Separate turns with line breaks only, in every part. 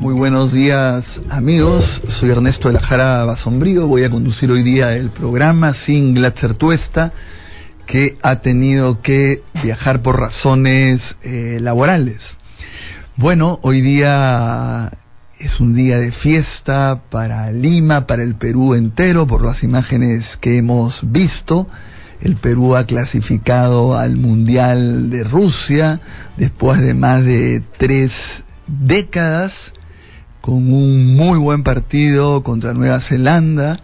Muy buenos días, amigos. Soy Ernesto de la Jara Basombrío. Voy a conducir hoy día el programa sin Glatzer Tuesta, que ha tenido que viajar por razones laborales. Bueno, hoy día es un día de fiesta para Lima, para el Perú entero, por las imágenes que hemos visto. El Perú ha clasificado al Mundial de Rusia después de más de 3 décadas, con un muy buen partido contra Nueva Zelanda.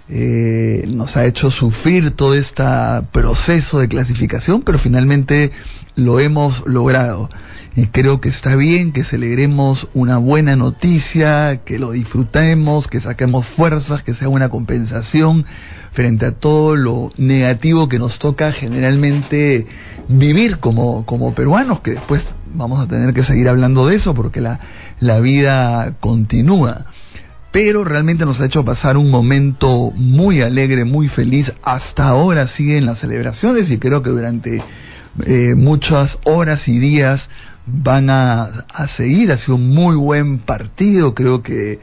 Nos ha hecho sufrir todo este proceso de clasificación, pero finalmente lo hemos logrado. Y creo que está bien que celebremos una buena noticia, que lo disfrutemos, que saquemos fuerzas, que sea una compensación frente a todo lo negativo que nos toca generalmente vivir como peruanos, que después vamos a tener que seguir hablando de eso porque la vida continúa. Pero realmente nos ha hecho pasar un momento muy alegre, muy feliz. Hasta ahora siguen las celebraciones y creo que durante muchas horas y días van a seguir. Ha sido un muy buen partido. Creo que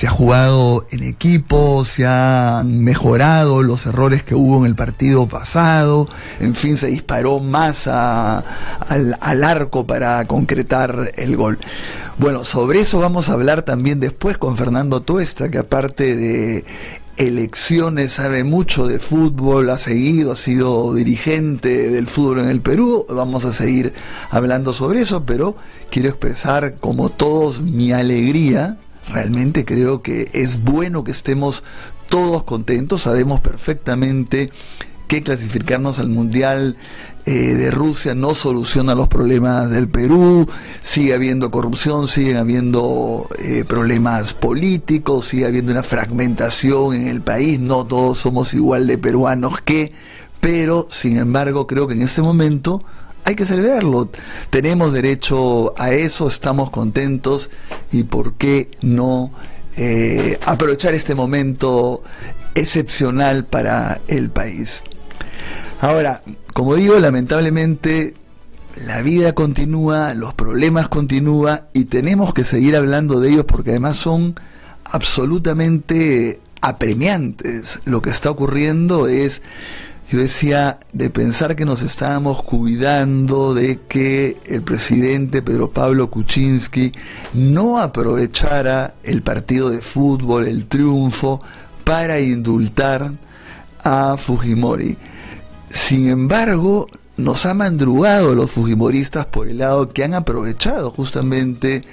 se ha jugado en equipo, se han mejorado los errores que hubo en el partido pasado. En fin, se disparó más al arco para concretar el gol. Bueno, sobre eso vamos a hablar también después con Fernando Tuesta, que aparte de elecciones sabe mucho de fútbol, ha sido dirigente del fútbol en el Perú. Vamos a seguir hablando sobre eso, pero quiero expresar como todos mi alegría. Realmente creo que es bueno que estemos todos contentos. Sabemos perfectamente que clasificarnos al Mundial de Rusia no soluciona los problemas del Perú. Sigue habiendo corrupción, siguen habiendo problemas políticos, sigue habiendo una fragmentación en el país. No todos somos igual de peruanos pero sin embargo creo que en este momento hay que celebrarlo. Tenemos derecho a eso, estamos contentos, y por qué no aprovechar este momento excepcional para el país. Ahora, como digo, lamentablemente la vida continúa, los problemas continúan y tenemos que seguir hablando de ellos porque además son absolutamente apremiantes. Lo que está ocurriendo es, yo decía, de pensar que nos estábamos cuidando de que el presidente Pedro Pablo Kuczynski no aprovechara el partido de fútbol, el triunfo, para indultar a Fujimori. Sin embargo, nos ha mandrugado los fujimoristas por el lado que han aprovechado justamente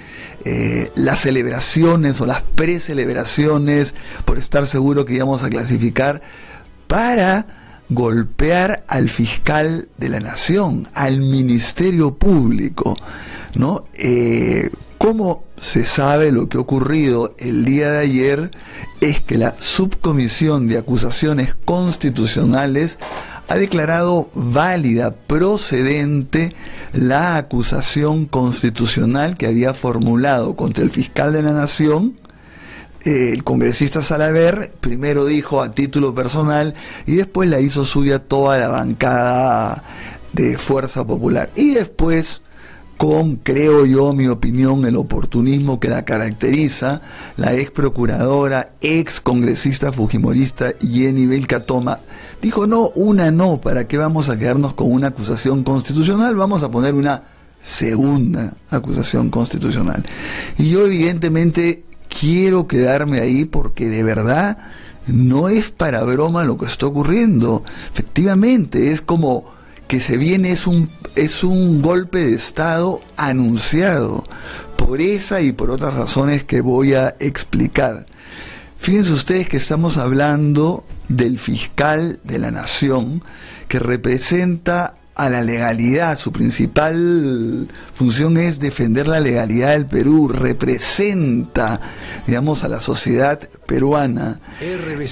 las celebraciones o las precelebraciones por estar seguro que íbamos a clasificar para golpear al fiscal de la nación, al Ministerio Público, ¿no? Como se sabe, lo que ha ocurrido el día de ayer es que la Subcomisión de Acusaciones Constitucionales ha declarado válida, procedente, la acusación constitucional que había formulado contra el fiscal de la nación. El congresista Salaver primero dijo a título personal y después la hizo suya toda la bancada de Fuerza Popular. Y después, con, creo yo, mi opinión, el oportunismo que la caracteriza, la ex procuradora, ex congresista fujimorista Jenny Vilca Toma dijo: no, ¿para qué vamos a quedarnos con una acusación constitucional? Vamos a poner una segunda acusación constitucional. Y yo evidentemente quiero quedarme ahí porque de verdad no es para broma lo que está ocurriendo. Efectivamente, es como que se viene, es un golpe de Estado anunciado, por esa y por otras razones que voy a explicar. Fíjense ustedes que estamos hablando del fiscal de la nación, que representa a la legalidad. Su principal función es defender la legalidad del Perú, representa, digamos, a la sociedad peruana.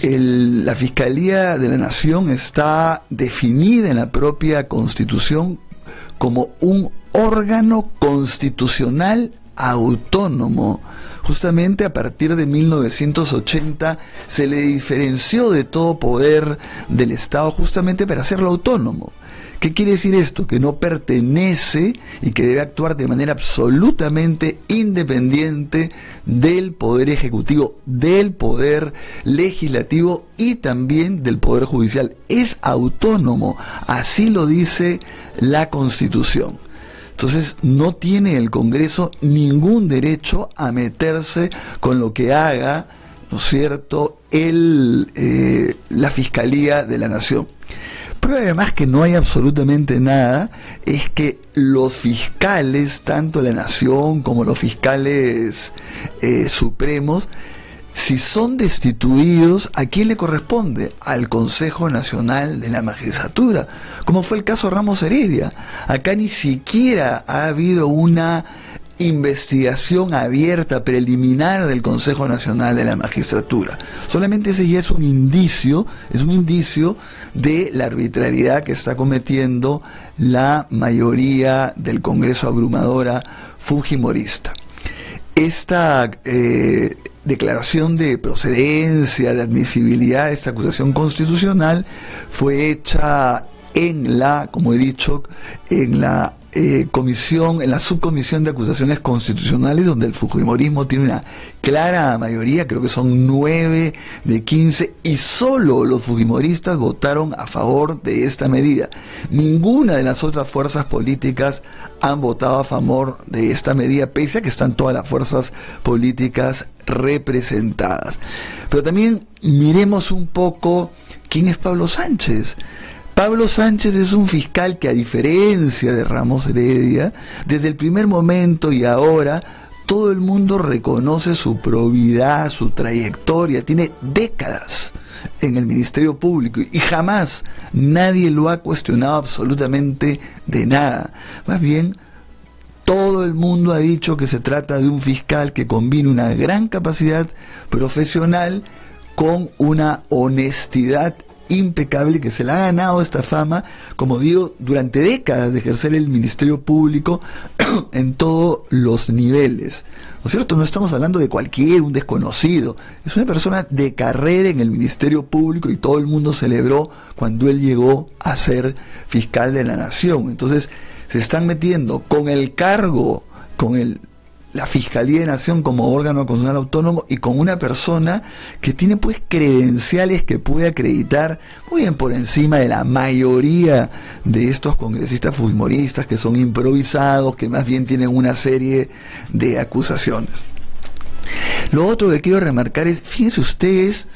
La Fiscalía de la Nación está definida en la propia Constitución como un órgano constitucional autónomo. Justamente a partir de 1980 se le diferenció de todo poder del Estado justamente para hacerlo autónomo.
¿Qué quiere decir esto? Que no pertenece y que debe actuar de manera absolutamente independiente del Poder Ejecutivo, del Poder Legislativo y también del Poder Judicial. Es autónomo, así lo dice la Constitución. Entonces no tiene el Congreso ningún derecho a meterse con lo que haga, ¿no es cierto?, la Fiscalía de la Nación. Pero además que no hay absolutamente nada, es que los fiscales, tanto la Nación como los fiscales supremos, si son destituidos, ¿a quién le corresponde? Al Consejo Nacional de la Magistratura, como fue el caso Ramos Heredia. Acá ni siquiera ha habido una investigación abierta, preliminar del Consejo Nacional de la Magistratura. Solamente ese ya es un indicio de la arbitrariedad que está cometiendo la mayoría del Congreso abrumadora fujimorista. Esta declaración de procedencia, de admisibilidad de esta acusación constitucional fue hecha en la, como he dicho, en la comisión, en la subcomisión de acusaciones constitucionales, donde el fujimorismo tiene una clara mayoría, creo que son 9 de 15, y solo los fujimoristas votaron a favor de esta medida. Ninguna de las otras fuerzas políticas han votado a favor de esta medida, pese a que están todas las fuerzas políticas representadas. Pero también miremos un poco quién es Pablo Sánchez. Pablo Sánchez es un fiscal que, a diferencia de Ramos Heredia, desde el primer momento y ahora, todo el mundo reconoce su probidad, su trayectoria. Tiene décadas en el Ministerio Público y jamás nadie lo ha cuestionado absolutamente de nada. Más bien, todo el mundo ha dicho que se trata de un fiscal que combina una gran capacidad profesional con una honestidad impecable, que se le ha ganado esta fama, como digo, durante décadas de ejercer el Ministerio Público en todos los niveles. ¿No es cierto? No estamos hablando de un desconocido. Es una persona de carrera en el Ministerio Público y todo el mundo celebró cuando él llegó a ser fiscal de la Nación. Entonces, se están metiendo con el cargo, con la Fiscalía de Nación como órgano constitucional autónomo y con una persona que tiene pues credenciales que puede acreditar muy bien por encima de la mayoría de estos congresistas fujimoristas, que son improvisados, que más bien tienen una serie de acusaciones. Lo otro que quiero remarcar es, fíjense ustedes,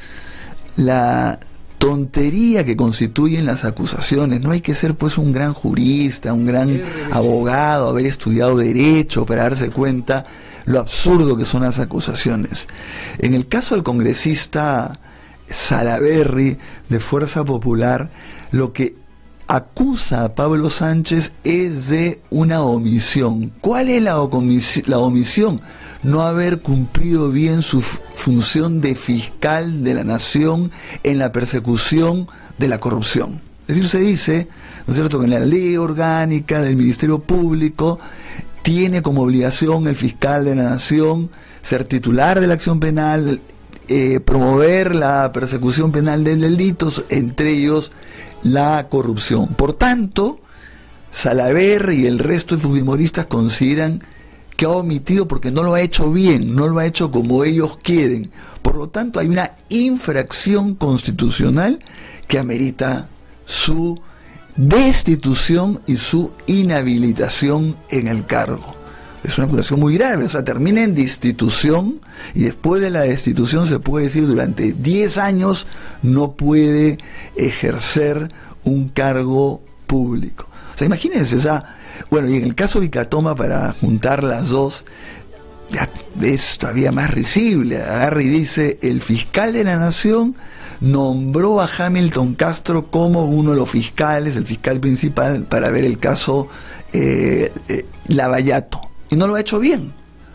la tontería que constituyen las acusaciones. No hay que ser pues un gran jurista, un gran abogado, haber estudiado derecho para darse cuenta lo absurdo que son las acusaciones. En el caso del congresista Salaverry de Fuerza Popular, lo que acusa a Pablo Sánchez es de una omisión. ¿Cuál es la omisión? No haber cumplido bien su función de fiscal de la Nación en la persecución de la corrupción. Es decir, se dice, ¿no es cierto?, que en la ley orgánica del Ministerio Público tiene como obligación el fiscal de la Nación ser titular de la acción penal, promover la persecución penal de delitos, entre ellos la corrupción. Por tanto, Salaverry y el resto de fujimoristas consideran que ha omitido porque no lo ha hecho bien, no lo ha hecho como ellos quieren. Por lo tanto, hay una infracción constitucional que amerita su destitución y su inhabilitación en el cargo. Es una acusación muy grave, o sea, termina en destitución y después de la destitución se puede decir durante 10 años no puede ejercer un cargo público. O sea, imagínense, o sea, bueno, y en el caso de Vicatoma, para juntar las dos, ya es todavía más risible. Agarra y dice, el fiscal de la Nación nombró a Hamilton Castro como uno de los fiscales, el fiscal principal, para ver el caso Lavallato. Y no lo ha hecho bien.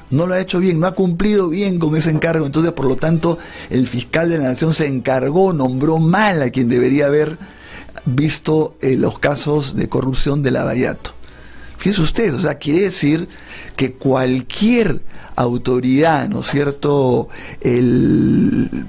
No lo ha hecho bien, no ha cumplido bien con ese encargo. Entonces, por lo tanto, el fiscal de la Nación se encargó, nombró mal a quien debería haber visto los casos de corrupción de Lavallato. Fíjense ustedes, o sea, quiere decir que cualquier autoridad, ¿no es cierto?, el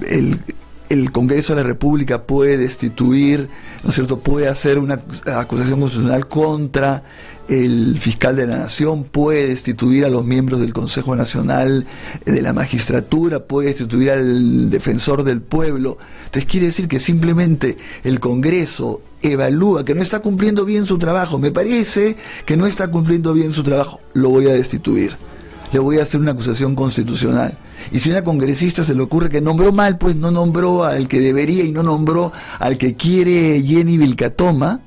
el Congreso de la República puede destituir, ¿no es cierto?, puede hacer una acusación constitucional contra el fiscal de la Nación, puede destituir a los miembros del Consejo Nacional de la Magistratura, puede destituir al defensor del pueblo. Entonces quiere decir que simplemente el Congreso evalúa que no está cumpliendo bien su trabajo, me parece que no está cumpliendo bien su trabajo, lo voy a destituir, le voy a hacer una acusación constitucional. Y si a una congresista se le ocurre que nombró mal, pues no nombró al que debería y no nombró al que quiere Jenny Vilcatoma,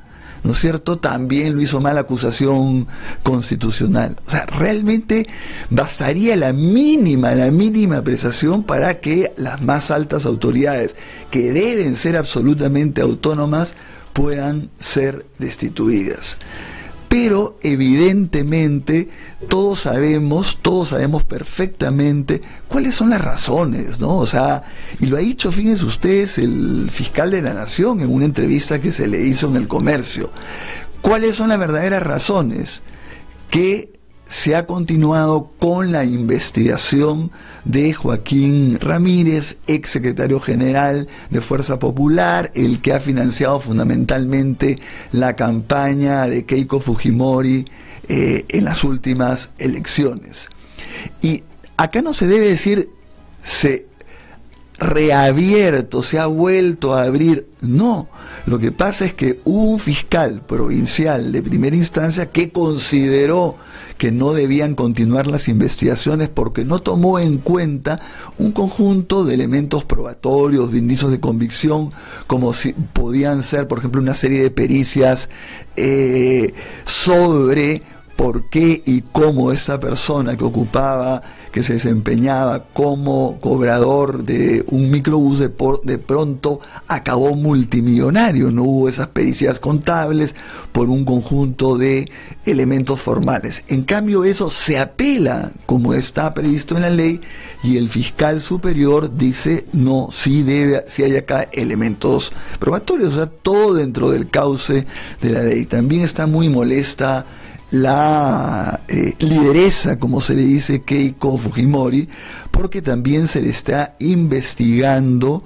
¿no es cierto?, también lo hizo mal, acusación constitucional. O sea, realmente bastaría la mínima apreciación para que las más altas autoridades, que deben ser absolutamente autónomas, puedan ser destituidas. Pero evidentemente todos sabemos perfectamente cuáles son las razones, ¿no? O sea, y lo ha dicho, fíjense ustedes, el fiscal de la Nación en una entrevista que se le hizo en El Comercio. ¿Cuáles son las verdaderas razones? Que se ha continuado con la investigación de Joaquín Ramírez, ex secretario general de Fuerza Popular, el que ha financiado fundamentalmente la campaña de Keiko Fujimori en las últimas elecciones. Y acá no se debe decir se reabierto, se ha vuelto a abrir, no. Lo que pasa es que hubo un fiscal provincial de primera instancia que consideró que no debían continuar las investigaciones porque no tomó en cuenta un conjunto de elementos probatorios, de indicios de convicción, como si podían ser, por ejemplo, una serie de pericias sobre por qué y cómo esa persona que se desempeñaba como cobrador de un microbús de pronto acabó multimillonario. No hubo esas pericias contables por un conjunto de elementos formales. En cambio, eso se apela, como está previsto en la ley, y el fiscal superior dice, no, sí hay acá elementos probatorios, o sea, todo dentro del cauce de la ley. También está muy molesta la lideresa, como se le dice, Keiko Fujimori, porque también se le está investigando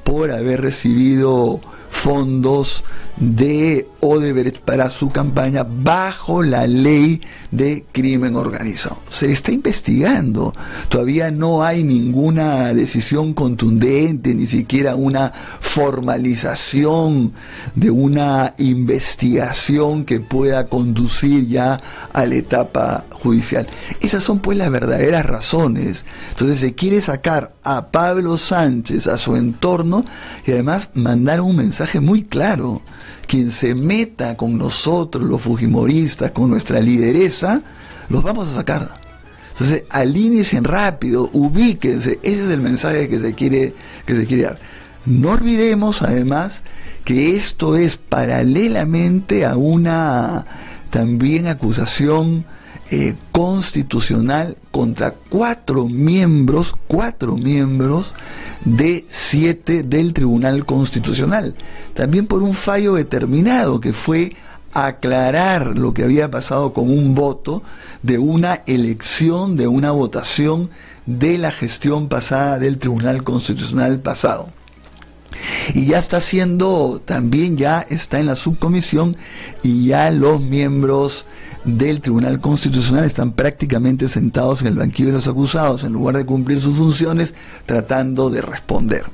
por haber recibido fondos de Odebrecht para su campaña bajo la ley de crimen organizado. Se le está investigando, todavía no hay ninguna decisión contundente, ni siquiera una formalización de una investigación que pueda conducir ya a la etapa judicial. Esas son pues las verdaderas razones. Entonces se quiere sacar a Pablo Sánchez, a su entorno, y además mandar un mensaje muy claro: quien se meta con nosotros, los fujimoristas, con nuestra lideresa, los vamos a sacar. Entonces, alíñense rápido, ubíquense. Ese es el mensaje que se quiere dar. No olvidemos, además, que esto es paralelamente a una también acusación constitucional contra cuatro miembros de 7 del Tribunal Constitucional, también por un fallo determinado que fue aclarar lo que había pasado con un voto de una elección, de una votación de la gestión pasada del Tribunal Constitucional pasado. Y ya está haciendo, también ya está en la subcomisión, y ya los miembros del Tribunal Constitucional están prácticamente sentados en el banquillo de los acusados, en lugar de cumplir sus funciones, tratando de responder.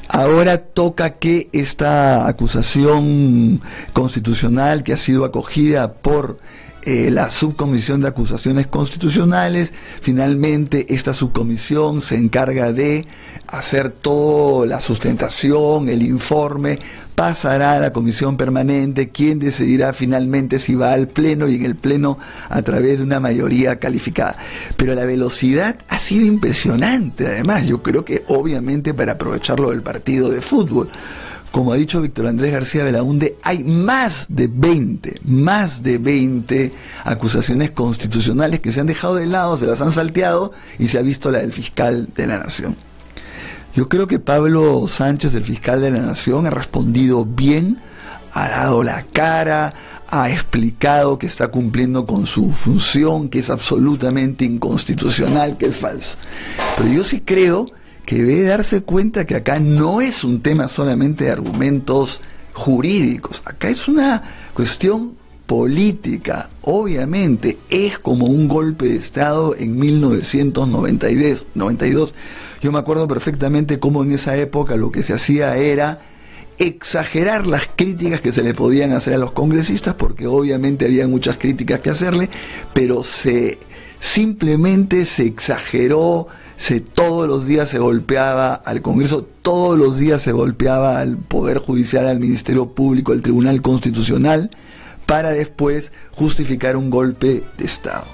Ahora toca que esta acusación constitucional, que ha sido acogida por la subcomisión de acusaciones constitucionales, finalmente esta subcomisión se encarga de hacer toda la sustentación, el informe, pasará a la comisión permanente, quien decidirá finalmente si va al pleno, y en el pleno a través de una mayoría calificada. Pero la velocidad ha sido impresionante. Además, yo creo que obviamente para aprovecharlo del partido de fútbol, como ha dicho Víctor Andrés García Belaúnde, hay más de 20 acusaciones constitucionales que se han dejado de lado, se las han salteado, y se ha visto la del fiscal de la Nación. Yo creo que Pablo Sánchez, el fiscal de la Nación, ha respondido bien, ha dado la cara, ha explicado que está cumpliendo con su función, que es absolutamente inconstitucional, que es falso. Pero yo sí creo que debe darse cuenta que acá no es un tema solamente de argumentos jurídicos, acá es una cuestión política. Obviamente es como un golpe de Estado en 1992. Yo me acuerdo perfectamente cómo en esa época lo que se hacía era exagerar las críticas que se le podían hacer a los congresistas, porque obviamente había muchas críticas que hacerle, pero simplemente se exageró, todos los días se golpeaba al Congreso, todos los días se golpeaba al Poder Judicial, al Ministerio Público, al Tribunal Constitucional, para después justificar un golpe de Estado.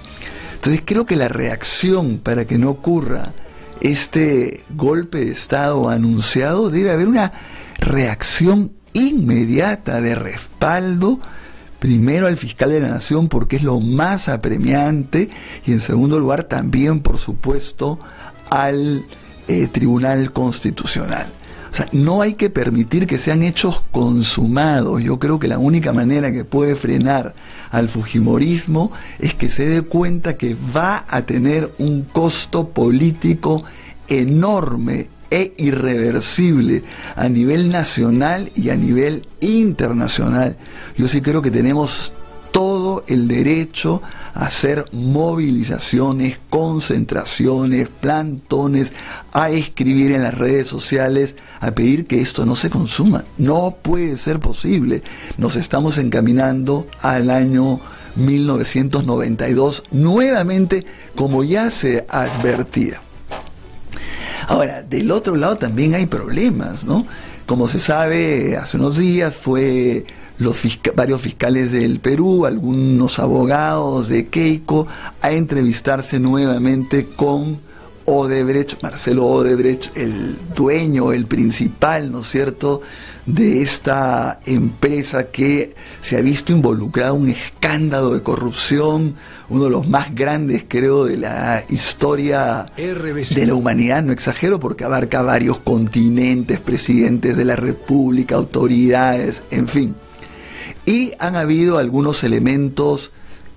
Entonces creo que la reacción para que no ocurra este golpe de Estado anunciado, debe haber una reacción inmediata de respaldo, primero al fiscal de la Nación, porque es lo más apremiante, y en segundo lugar también, por supuesto, al Tribunal Constitucional. O sea, no hay que permitir que sean hechos consumados. Yo creo que la única manera que puede frenar al fujimorismo es que se dé cuenta que va a tener un costo político enorme e irreversible a nivel nacional y a nivel internacional. Yo sí creo que tenemos todo el derecho a hacer movilizaciones, concentraciones, plantones, a escribir en las redes sociales, a pedir que esto no se consuma. No puede ser posible. Nos estamos encaminando al año 1992 nuevamente, como ya se advertía. Ahora, del otro lado también hay problemas, ¿no? Como se sabe, hace unos días fue varios fiscales del Perú, algunos abogados de Keiko, a entrevistarse nuevamente con Odebrecht, Marcelo Odebrecht, el dueño, el principal, ¿no es cierto?, de esta empresa que se ha visto involucrada en un escándalo de corrupción, uno de los más grandes, creo, de la historia de la humanidad. No exagero, porque abarca varios continentes, presidentes de la República, autoridades, en fin. Y han habido algunos elementos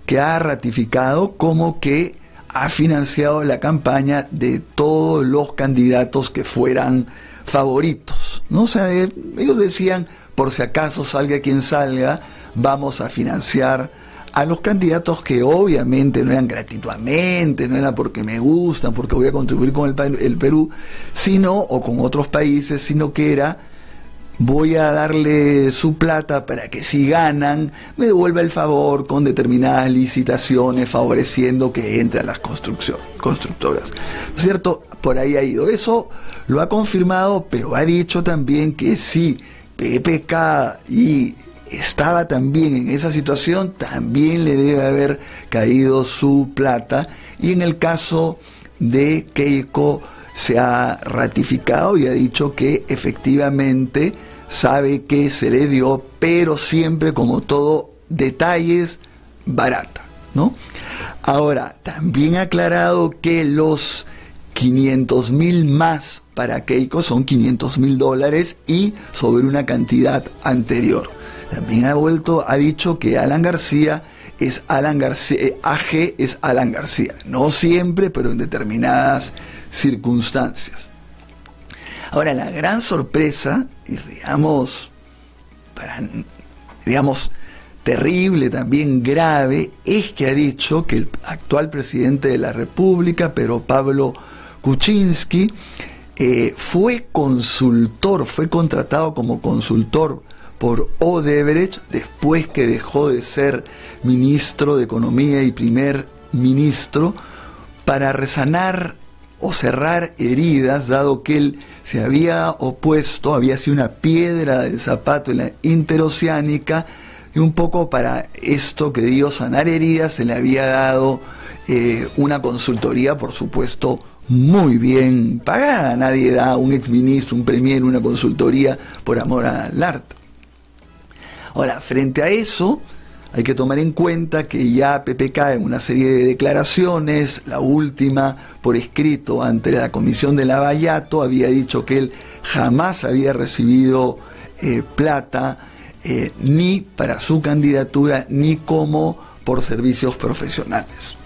que ha ratificado, como que ha financiado la campaña de todos los candidatos que fueran favoritos, ¿no? O sea, ellos decían, por si acaso salga quien salga, vamos a financiar a los candidatos que obviamente no eran gratuitamente, no era porque me gustan, porque voy a contribuir con el Perú, sino, o con otros países, sino que era, voy a darle su plata para que si ganan, me devuelva el favor con determinadas licitaciones, favoreciendo que entren las constructoras. ¿No es cierto? Por ahí ha ido. Eso lo ha confirmado, pero ha dicho también que si PPK y estaba también en esa situación, también le debe haber caído su plata, y en el caso de Keiko se ha ratificado y ha dicho que efectivamente sabe que se le dio, pero siempre, como todo, detalles barata, ¿no? Ahora, también ha aclarado que los 500.000 más para Keiko son $500.000 y sobre una cantidad anterior. También ha dicho que Alan García es Alan García, AG es Alan García, no siempre, pero en determinadas circunstancias. Ahora, la gran sorpresa, y digamos terrible, también grave, es que ha dicho que el actual presidente de la República, Pedro Pablo Kuczynski, fue contratado como consultor por Odebrecht después que dejó de ser ministro de Economía y primer ministro, para resanar o cerrar heridas, dado que él se había opuesto, había sido una piedra del zapato en la interoceánica, y un poco para esto que digo, sanar heridas, se le había dado una consultoría, por supuesto, muy bien pagada. Nadie da a un exministro, un premier, una consultoría por amor al arte. Ahora, frente a eso, hay que tomar en cuenta que ya PPK, en una serie de declaraciones, la última por escrito ante la Comisión de Lavallato, había dicho que él jamás había recibido plata, ni para su candidatura, ni como por servicios profesionales.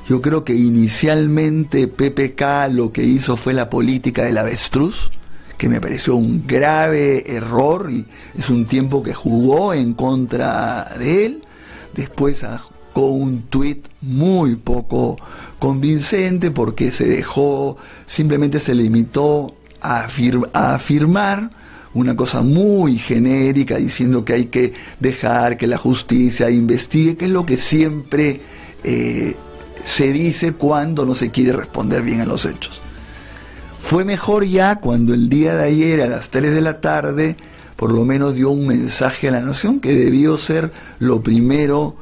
Yo creo que inicialmente PPK lo que hizo fue la política del avestruz, que me pareció un grave error y es un tiempo que jugó en contra de él. Después sacó un tuit muy poco convincente porque simplemente se limitó a afirmar una cosa muy genérica, diciendo que hay que dejar que la justicia investigue, que es lo que siempre se dice cuando no se quiere responder bien a los hechos. Fue mejor ya cuando el día de ayer a las 3 de la tarde por lo menos dio un mensaje a la nación, que debió ser lo primero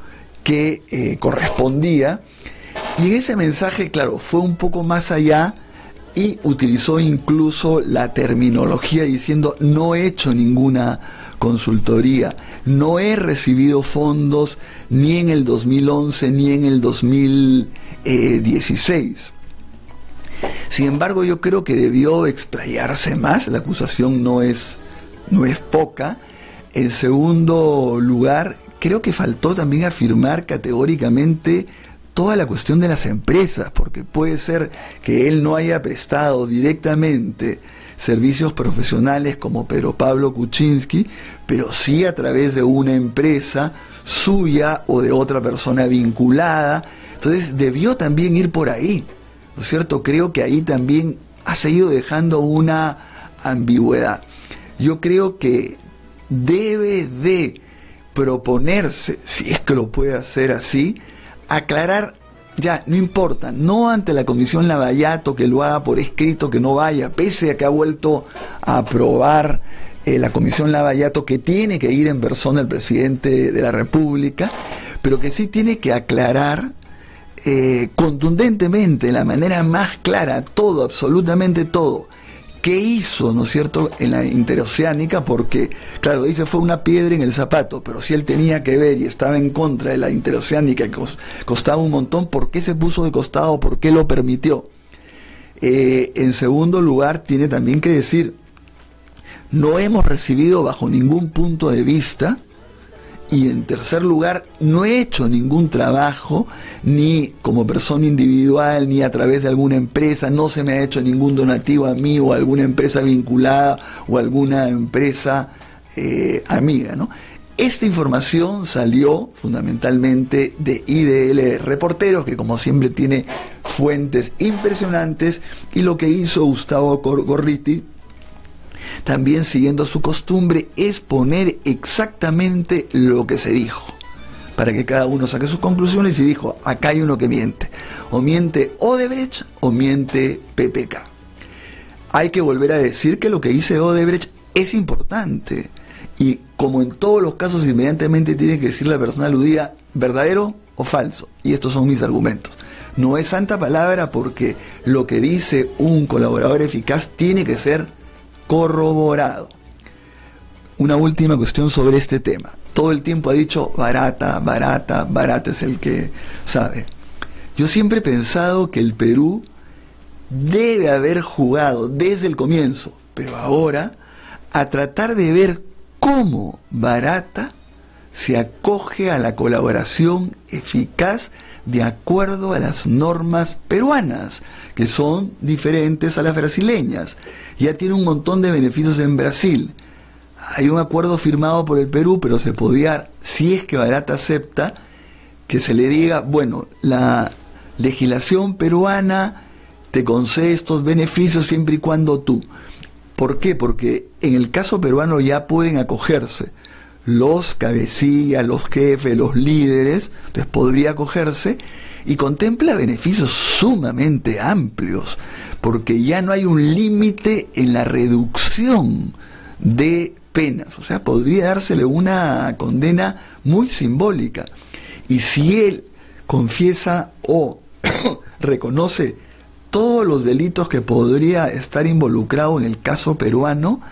que correspondía, y en ese mensaje, claro, fue un poco más allá y utilizó incluso la terminología diciendo: no he hecho ninguna consultoría, no he recibido fondos ni en el 2011 ni en el 2016. Sin embargo, yo creo que debió explayarse más. La acusación no es poca. En segundo lugar, creo que faltó también afirmar categóricamente toda la cuestión de las empresas, porque puede ser que él no haya prestado directamente servicios profesionales como Pedro Pablo Kuczynski, pero sí a través de una empresa suya o de otra persona vinculada. Entonces debió también ir por ahí, ¿no es cierto? Creo que ahí también ha seguido dejando una ambigüedad. Yo creo que debe de proponerse, si es que lo puede hacer así, aclarar, ya, no importa, no ante la Comisión Lavallato, que lo haga por escrito, que no vaya, pese a que ha vuelto a aprobar la Comisión Lavallato, que tiene que ir en persona el presidente de la República, pero que sí tiene que aclarar contundentemente, de la manera más clara, todo, absolutamente todo, qué hizo, ¿no es cierto?, en la interoceánica, porque, claro, dice fue una piedra en el zapato, pero si él tenía que ver y estaba en contra de la interoceánica, que costaba un montón, ¿por qué se puso de costado? ¿Por qué lo permitió? En segundo lugar, tiene también que decir, no hemos recibido bajo ningún punto de vista. Y en tercer lugar, no he hecho ningún trabajo, ni como persona individual, ni a través de alguna empresa, no se me ha hecho ningún donativo a mí o a alguna empresa vinculada o alguna empresa amiga, ¿no? Esta información salió fundamentalmente de IDL Reporteros, que como siempre tiene fuentes impresionantes, y lo que hizo Gustavo Gorriti, también siguiendo su costumbre, es poner exactamente lo que se dijo, para que cada uno saque sus conclusiones, y dijo, acá hay uno que miente, o miente Odebrecht o miente PPK. Hay que volver a decir que lo que dice Odebrecht es importante, y como en todos los casos, inmediatamente tiene que decir la persona aludida, verdadero o falso, y estos son mis argumentos. No es santa palabra, porque lo que dice un colaborador eficaz tiene que ser corroborado. Una última cuestión sobre este tema. Todo el tiempo ha dicho barata, barata, barata es el que sabe. Yo siempre he pensado que el Perú debe haber jugado desde el comienzo, pero ahora, a tratar de ver cómo barata se acoge a la colaboración eficaz de acuerdo a las normas peruanas, que son diferentes a las brasileñas. Ya tiene un montón de beneficios en Brasil. Hay un acuerdo firmado por el Perú, pero se podía, si es que Barata acepta, que se le diga, bueno, la legislación peruana te concede estos beneficios siempre y cuando tú. ¿Por qué? Porque en el caso peruano ya pueden acogerse los cabecillas, los jefes, los líderes, entonces podría acogerse, y contempla beneficios sumamente amplios, porque ya no hay un límite en la reducción de penas, o sea, podría dársele una condena muy simbólica, y si él confiesa o reconoce todos los delitos que podría estar involucrado en el caso peruano,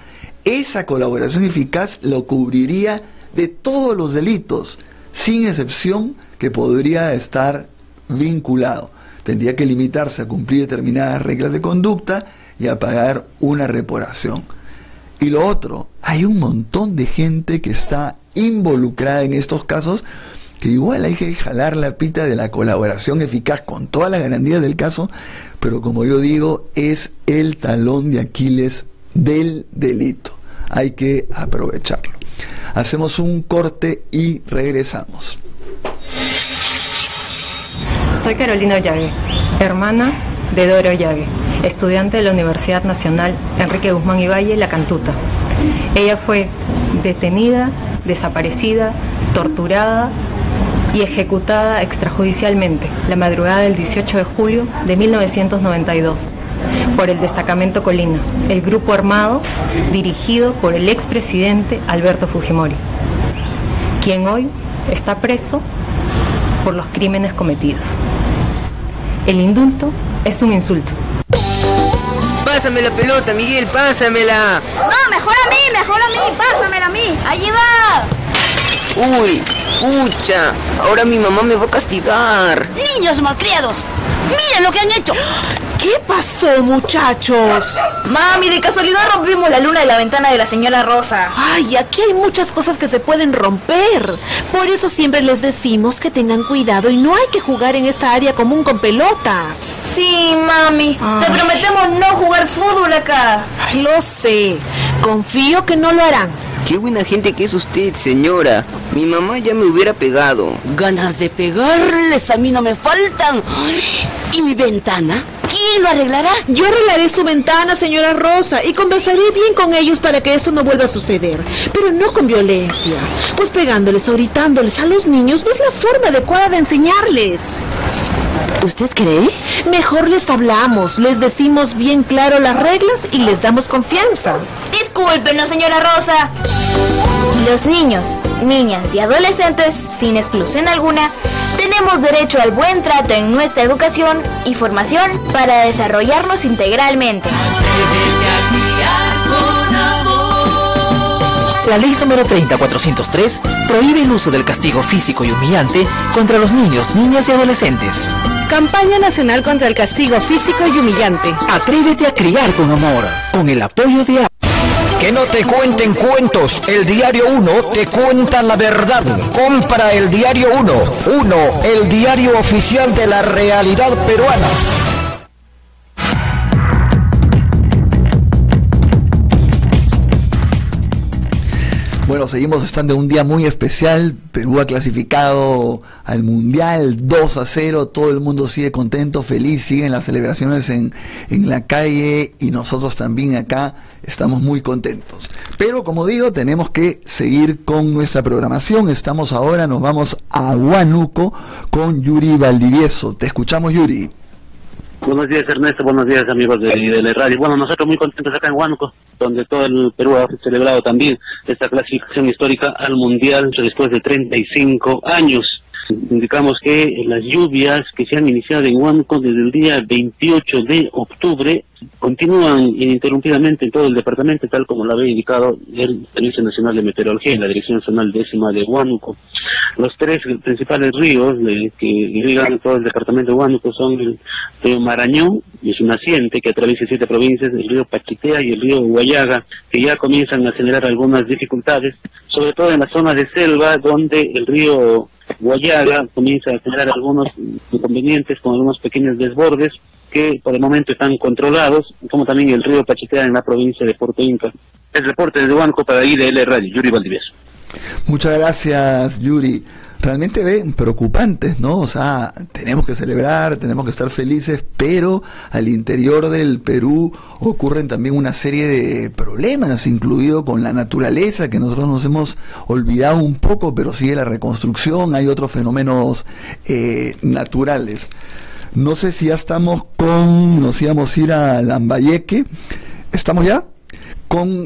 esa colaboración eficaz lo cubriría de todos los delitos, sin excepción, que podría estar vinculado. Tendría que limitarse a cumplir determinadas reglas de conducta y a pagar una reparación. Y lo otro, hay un montón de gente que está involucrada en estos casos que igual hay que jalar la pita de la colaboración eficaz con todas las garantías del caso, pero como yo digo, es el talón de Aquiles del delito. Hay que aprovecharlo. Hacemos un corte y regresamos.
Soy Carolina Ollague, hermana de Doro Ollague, estudiante de la Universidad Nacional Enrique Guzmán y Valle, La Cantuta. Ella fue detenida, desaparecida, torturada y ejecutada extrajudicialmente la madrugada del 18 de julio de 1992 por el Destacamento Colina, el grupo armado dirigido por el expresidente Alberto Fujimori, quien hoy está preso por los crímenes cometidos. El indulto es un insulto.
Pásame la pelota, Miguel, pásamela.
No, mejor a mí, pásamela a mí. Allí va.
Uy, pucha, ahora mi mamá me va a castigar.
Niños malcriados, miren lo que han hecho.
¿Qué pasó, muchachos?
Mami, de casualidad rompimos la luna de la ventana de la señora Rosa.
Ay, aquí hay muchas cosas que se pueden romper. Por eso siempre les decimos que tengan cuidado y no hay que jugar en esta área común con pelotas.
Sí, mami, te prometemos no jugar fútbol acá.
Ay, lo sé. Confío que no lo harán.
Qué buena gente que es usted, señora. Mi mamá ya me hubiera pegado.
Ganas de pegarles a mí no me faltan. ¿Y mi ventana? ¿Quién lo arreglará?
Yo arreglaré su ventana, señora Rosa, y conversaré bien con ellos para que eso no vuelva a suceder. Pero no con violencia. Pues pegándoles o gritándoles a los niños no es la forma adecuada de enseñarles.
¿Usted cree?
Mejor les hablamos, les decimos bien claro las reglas y les damos confianza.
Discúlpenos, señora Rosa. Los niños, niñas y adolescentes, sin exclusión alguna, tenemos derecho al buen trato en nuestra educación y formación para desarrollarnos integralmente.
La ley número 30.403 prohíbe el uso del castigo físico y humillante contra los niños, niñas y adolescentes.
Campaña Nacional contra el Castigo Físico y Humillante.
Atrévete a criar con amor, con el apoyo de...
Que no te cuenten cuentos, el Diario 1 te cuenta la verdad. Compra el Diario 1, el diario oficial de la realidad peruana.
Bueno, seguimos estando en un día muy especial. Perú ha clasificado al Mundial 2-0. Todo el mundo sigue contento, feliz. Siguen las celebraciones en la calle y nosotros también acá estamos muy contentos. Pero como digo, tenemos que seguir con nuestra programación. Nos vamos a Huánuco con Yuri Valdivieso. Te escuchamos, Yuri.
Buenos días, Ernesto, buenos días, amigos de la radio. Bueno, nosotros muy contentos acá en Huánuco, donde todo el Perú ha celebrado también esta clasificación histórica al Mundial después de 35 años. Indicamos que las lluvias que se han iniciado en Huánuco desde el día 28 de octubre continúan ininterrumpidamente en todo el departamento, tal como lo había indicado el Servicio Nacional de Meteorología y la Dirección Zonal 10ª de Huánuco. Los tres principales ríos que irrigan todo el departamento de Huánuco son el río Marañón, y su naciente que atraviesa 7 provincias, el río Pachitea y el río Huallaga, que ya comienzan a generar algunas dificultades, sobre todo en la zona de selva, donde el río Huallaga comienza a generar algunos inconvenientes con algunos pequeños desbordes que por el momento están controlados, como también el río Pachitea en la provincia de Puerto Inca. El reporte desde Huánuco para IDL Radio, Yuri Valdivieso.
Muchas gracias, Yuri. Realmente ven preocupantes, ¿no? O sea, tenemos que celebrar, tenemos que estar felices, pero al interior del Perú ocurren también una serie de problemas, incluido con la naturaleza, que nosotros nos hemos olvidado un poco, pero sigue la reconstrucción, hay otros fenómenos naturales. No sé si ya estamos nos íbamos a ir a Lambayeque. ¿Estamos ya?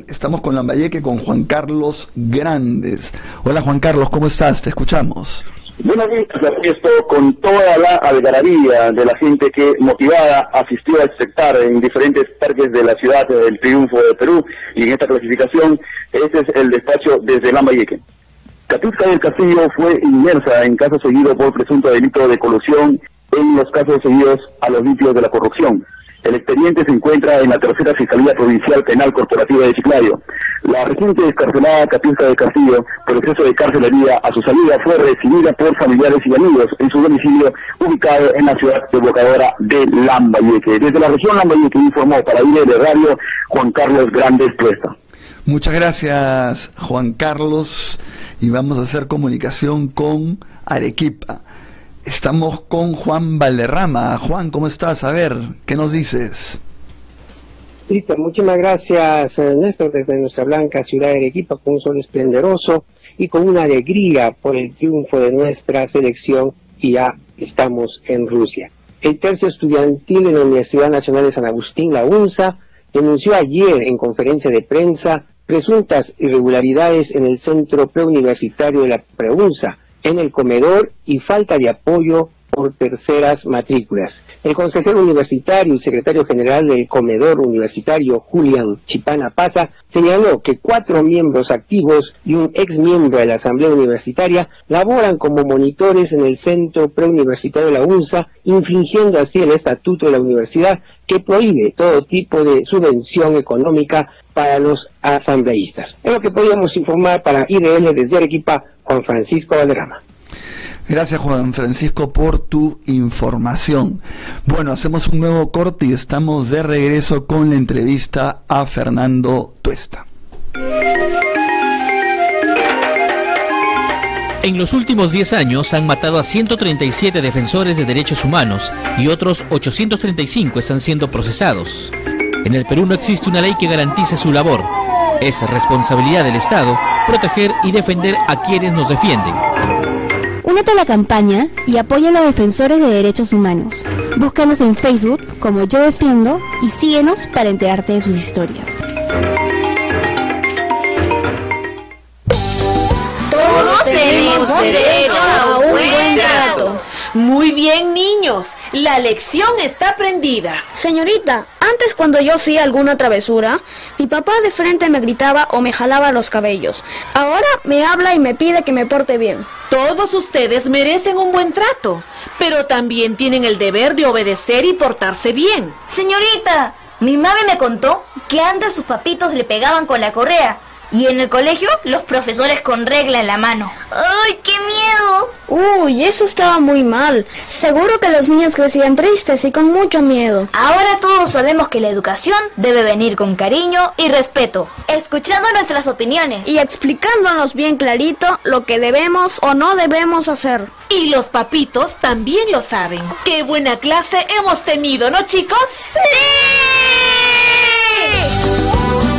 Estamos con Lambayeque, con Juan Carlos Grandes. Hola Juan Carlos, ¿cómo estás? Te escuchamos.
Buenos días, aquí estoy con toda la algarabía de la gente que motivada asistió a espectar en diferentes parques de la ciudad del triunfo de Perú, y en esta clasificación este es el despacho desde Lambayeque. Katusha del Castillo fue inmersa en caso seguido por presunto delito de colusión en los casos seguidos a los vicios de la corrupción. El expediente se encuentra en la tercera Fiscalía Provincial Penal Corporativa de Chiclayo. La reciente descarcelada Katiuska del Castillo, por exceso de carcelería, a su salida fue recibida por familiares y amigos en su domicilio ubicado en la ciudad evocadora de Lambayeque. Desde la región Lambayeque informó para IDL Radio Juan Carlos Grandes Tuesta.
Muchas gracias, Juan Carlos, y vamos a hacer comunicación con Arequipa. Estamos con Juan Valderrama. Juan, ¿cómo estás? A ver, ¿qué nos dices?
Listo, muchísimas gracias, Néstor, desde nuestra blanca ciudad de Arequipa, con un sol esplendoroso y con una alegría por el triunfo de nuestra selección, y ya estamos en Rusia. El tercio estudiantil de la Universidad Nacional de San Agustín, la UNSA, denunció ayer en conferencia de prensa presuntas irregularidades en el centro preuniversitario de la PREUNSA, en el comedor, y falta de apoyo por terceras matrículas. El consejero universitario y secretario general del comedor universitario, Julián Chipana Paza, señaló que 4 miembros activos y un ex miembro de la Asamblea Universitaria laboran como monitores en el centro preuniversitario de la UNSA, infringiendo así el estatuto de la universidad, que prohíbe todo tipo de subvención económica para los asambleístas. Es lo que podíamos informar para IDL desde Arequipa, Juan Francisco Valderrama.
Gracias, Juan Francisco, por tu información. Bueno, hacemos un nuevo corte y estamos de regreso con la entrevista a Fernando Tuesta.
En los últimos 10 años han matado a 137 defensores de derechos humanos y otros 835 están siendo procesados. En el Perú no existe una ley que garantice su labor. Es responsabilidad del Estado proteger y defender a quienes nos defienden.
Únete a la campaña y apoya a los defensores de derechos humanos. Búscanos en Facebook como Yo Defiendo y síguenos para enterarte de sus historias.
Todos tenemos derecho a un buen trato.
Muy bien, niños, la lección está aprendida.
Señorita, antes cuando yo hacía alguna travesura, mi papá de frente me gritaba o me jalaba los cabellos. Ahora me habla y me pide que me porte bien.
Todos ustedes merecen un buen trato, pero también tienen el deber de obedecer y portarse bien.
Señorita, mi mami me contó que antes sus papitos le pegaban con la correa. Y en el colegio, los profesores con regla en la mano. ¡Ay, qué miedo!
Uy, eso estaba muy mal. Seguro que los niños crecían tristes y con mucho miedo.
Ahora todos sabemos que la educación debe venir con cariño y respeto, escuchando nuestras opiniones
y explicándonos bien clarito lo que debemos o no debemos hacer.
Y los papitos también lo saben. ¡Qué buena clase hemos tenido!, ¿no, chicos? ¡Sí!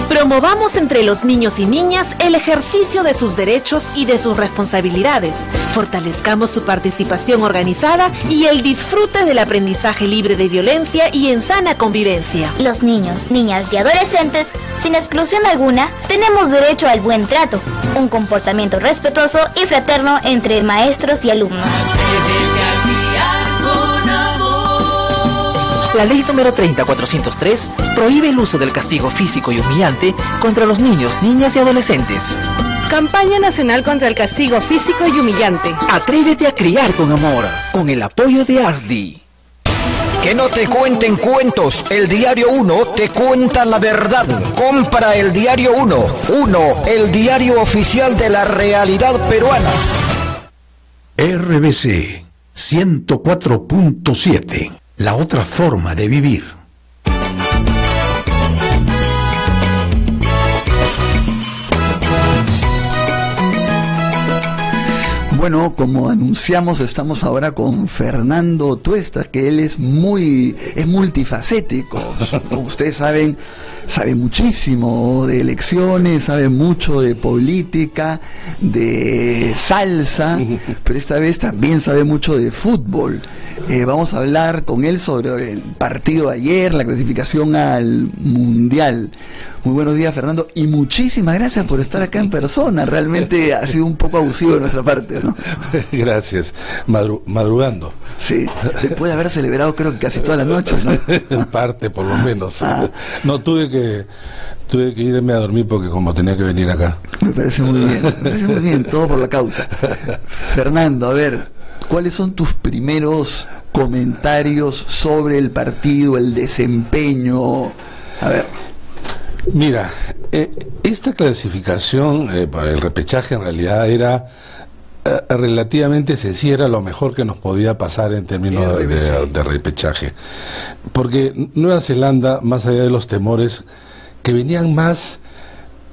Promovamos entre los niños y niñas el ejercicio de sus derechos y de sus responsabilidades. Fortalezcamos su participación organizada y el disfrute del aprendizaje libre de violencia y en sana convivencia.
Los niños, niñas y adolescentes, sin exclusión alguna, tenemos derecho al buen trato, un comportamiento respetuoso y fraterno entre maestros y alumnos.
La ley número 30403 prohíbe el uso del castigo físico y humillante contra los niños, niñas y adolescentes.
Campaña Nacional contra el Castigo Físico y Humillante.
Atrévete a criar con amor, con el apoyo de ASDI.
Que no te cuenten cuentos, el Diario 1 te cuenta la verdad. Compra el Diario 1, el diario oficial de la realidad peruana.
RBC 104.7. La otra forma de vivir.
Bueno, como anunciamos, estamos ahora con Fernando Tuesta, que él es multifacético. Como ustedes saben, sabe muchísimo de elecciones, sabe mucho de política, de salsa, pero esta vez también sabe mucho de fútbol. Vamos a hablar con él sobre el partido de ayer, la clasificación al Mundial. Muy buenos días, Fernando, y muchísimas gracias por estar acá en persona. Realmente ha sido un poco abusivo de nuestra parte, ¿no?
Gracias. Madrugando.
Sí, después de haber celebrado creo que casi toda la noche, ¿no?
En parte, por lo menos. No, tuve que irme a dormir porque como tenía que venir acá.
Me parece muy bien, todo por la causa. Fernando, a ver, ¿cuáles son tus primeros comentarios sobre el partido, el desempeño? A ver.
Mira, esta clasificación, el repechaje en realidad era relativamente sencilla, era lo mejor que nos podía pasar en términos de repechaje. Porque Nueva Zelanda, más allá de los temores que venían más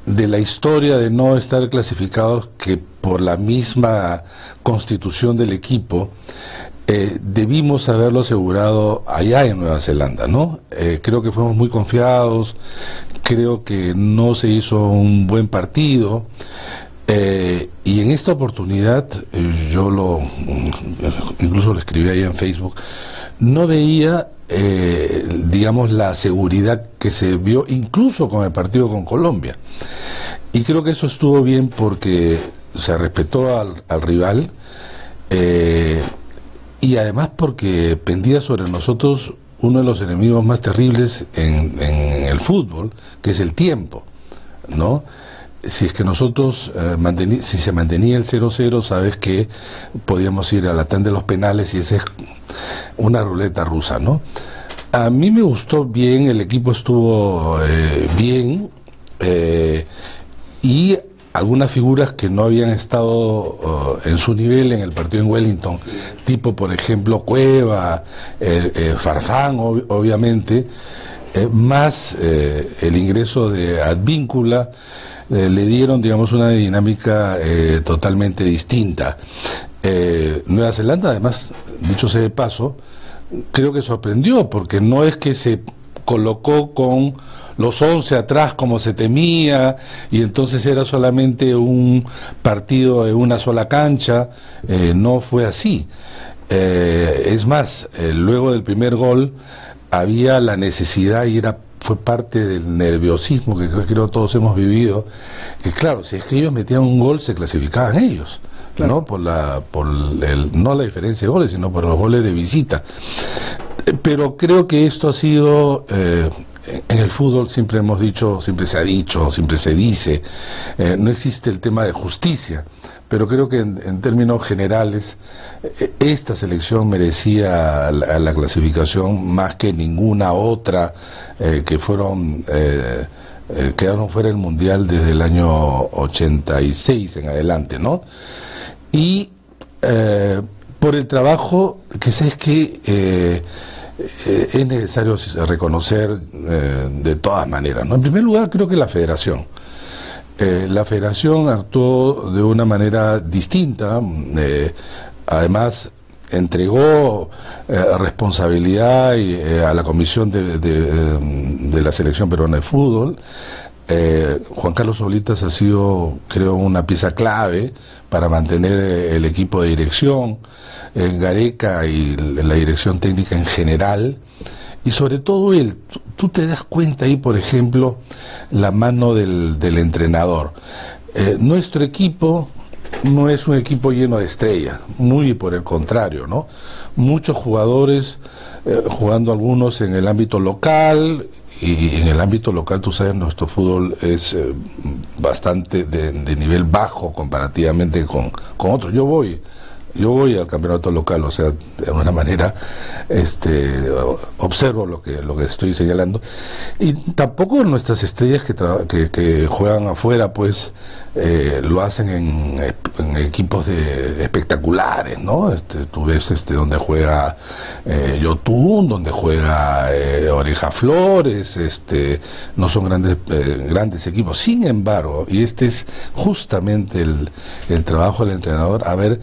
de la historia de no estar clasificados que por la misma constitución del equipo, debimos haberlo asegurado allá en Nueva Zelanda, ¿no? Creo que fuimos muy confiados, creo que no se hizo un buen partido, y en esta oportunidad, yo incluso lo escribí ahí en Facebook, no veía digamos la seguridad que se vio incluso con el partido con Colombia, y creo que eso estuvo bien porque se respetó al rival, y además porque pendía sobre nosotros uno de los enemigos más terribles en el fútbol, que es el tiempo, ¿no? Si es que nosotros si se mantenía el 0-0, sabes que podíamos ir a la tanda de los penales, y esa es una ruleta rusa, ¿no? A mí me gustó bien, el equipo estuvo bien, y algunas figuras que no habían estado en su nivel en el partido en Wellington, tipo por ejemplo Cueva, Farfán, obviamente, más el ingreso de Advíncula, le dieron, digamos, una dinámica totalmente distinta. Nueva Zelanda, además, dicho sea de paso, creo que sorprendió, porque no es que se colocó con los 11 atrás como se temía, y entonces era solamente un partido en una sola cancha. No fue así. Es más, luego del primer gol había la necesidad, y fue parte del nerviosismo que creo todos hemos vivido, que claro, si es que ellos metían un gol se clasificaban ellos, claro, ¿no? No la diferencia de goles, sino por los goles de visita. Pero creo que esto ha sido, en el fútbol siempre hemos dicho, siempre se ha dicho, siempre se dice, no existe el tema de justicia, pero creo que en términos generales esta selección merecía la clasificación más que ninguna otra, que quedaron fuera del Mundial desde el año 86 en adelante, ¿no? Y por el trabajo que sabes que es necesario reconocer de todas maneras, ¿no? En primer lugar, creo que la federación actuó de una manera distinta, además entregó responsabilidad a la comisión de la selección peruana de fútbol. Juan Carlos Oblitas ha sido, creo, una pieza clave para mantener el equipo de dirección, Gareca y la dirección técnica en general, y sobre todo tú te das cuenta ahí, por ejemplo, la mano del entrenador. Nuestro equipo no es un equipo lleno de estrellas, muy por el contrario, ¿no? Muchos jugadores jugando, algunos en el ámbito local, y en el ámbito local, tú sabes, nuestro fútbol es bastante de nivel bajo comparativamente con otros. Yo voy al campeonato local, o sea, de alguna manera observo lo que estoy señalando, y tampoco nuestras estrellas que juegan afuera, pues lo hacen en equipos espectaculares, ¿no? Tú ves donde juega Yotun, donde juega Oreja Flores, no son grandes equipos. Sin embargo, y este es justamente el trabajo del entrenador, haber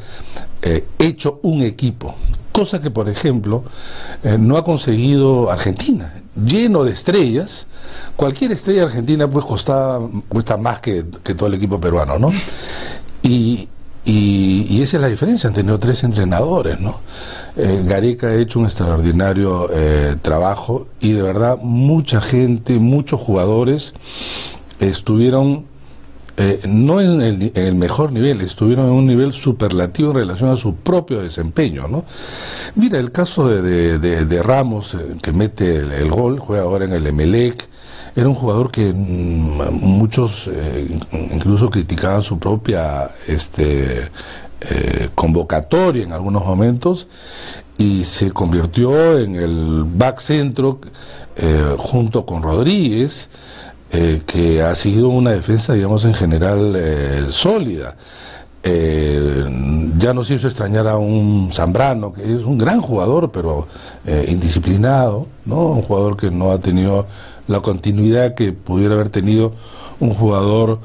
hecho un equipo, cosa que por ejemplo no ha conseguido Argentina, lleno de estrellas. Cualquier estrella argentina pues cuesta más que todo el equipo peruano, ¿no? Y esa es la diferencia. Han tenido 3 entrenadores, ¿no? Gareca ha hecho un extraordinario trabajo, y de verdad mucha gente, muchos jugadores estuvieron no en el mejor nivel, estuvieron en un nivel superlativo en relación a su propio desempeño, ¿no? Mira, el caso de Ramos, que mete el gol, juega ahora en el Emelec. Era un jugador que muchos incluso criticaban su propia convocatoria en algunos momentos y se convirtió en el back centro junto con Rodríguez, que ha sido una defensa, digamos, en general sólida. Ya nos hizo extrañar a un Zambrano, que es un gran jugador, pero indisciplinado, ¿no? Un jugador que no ha tenido la continuidad que pudiera haber tenido un jugador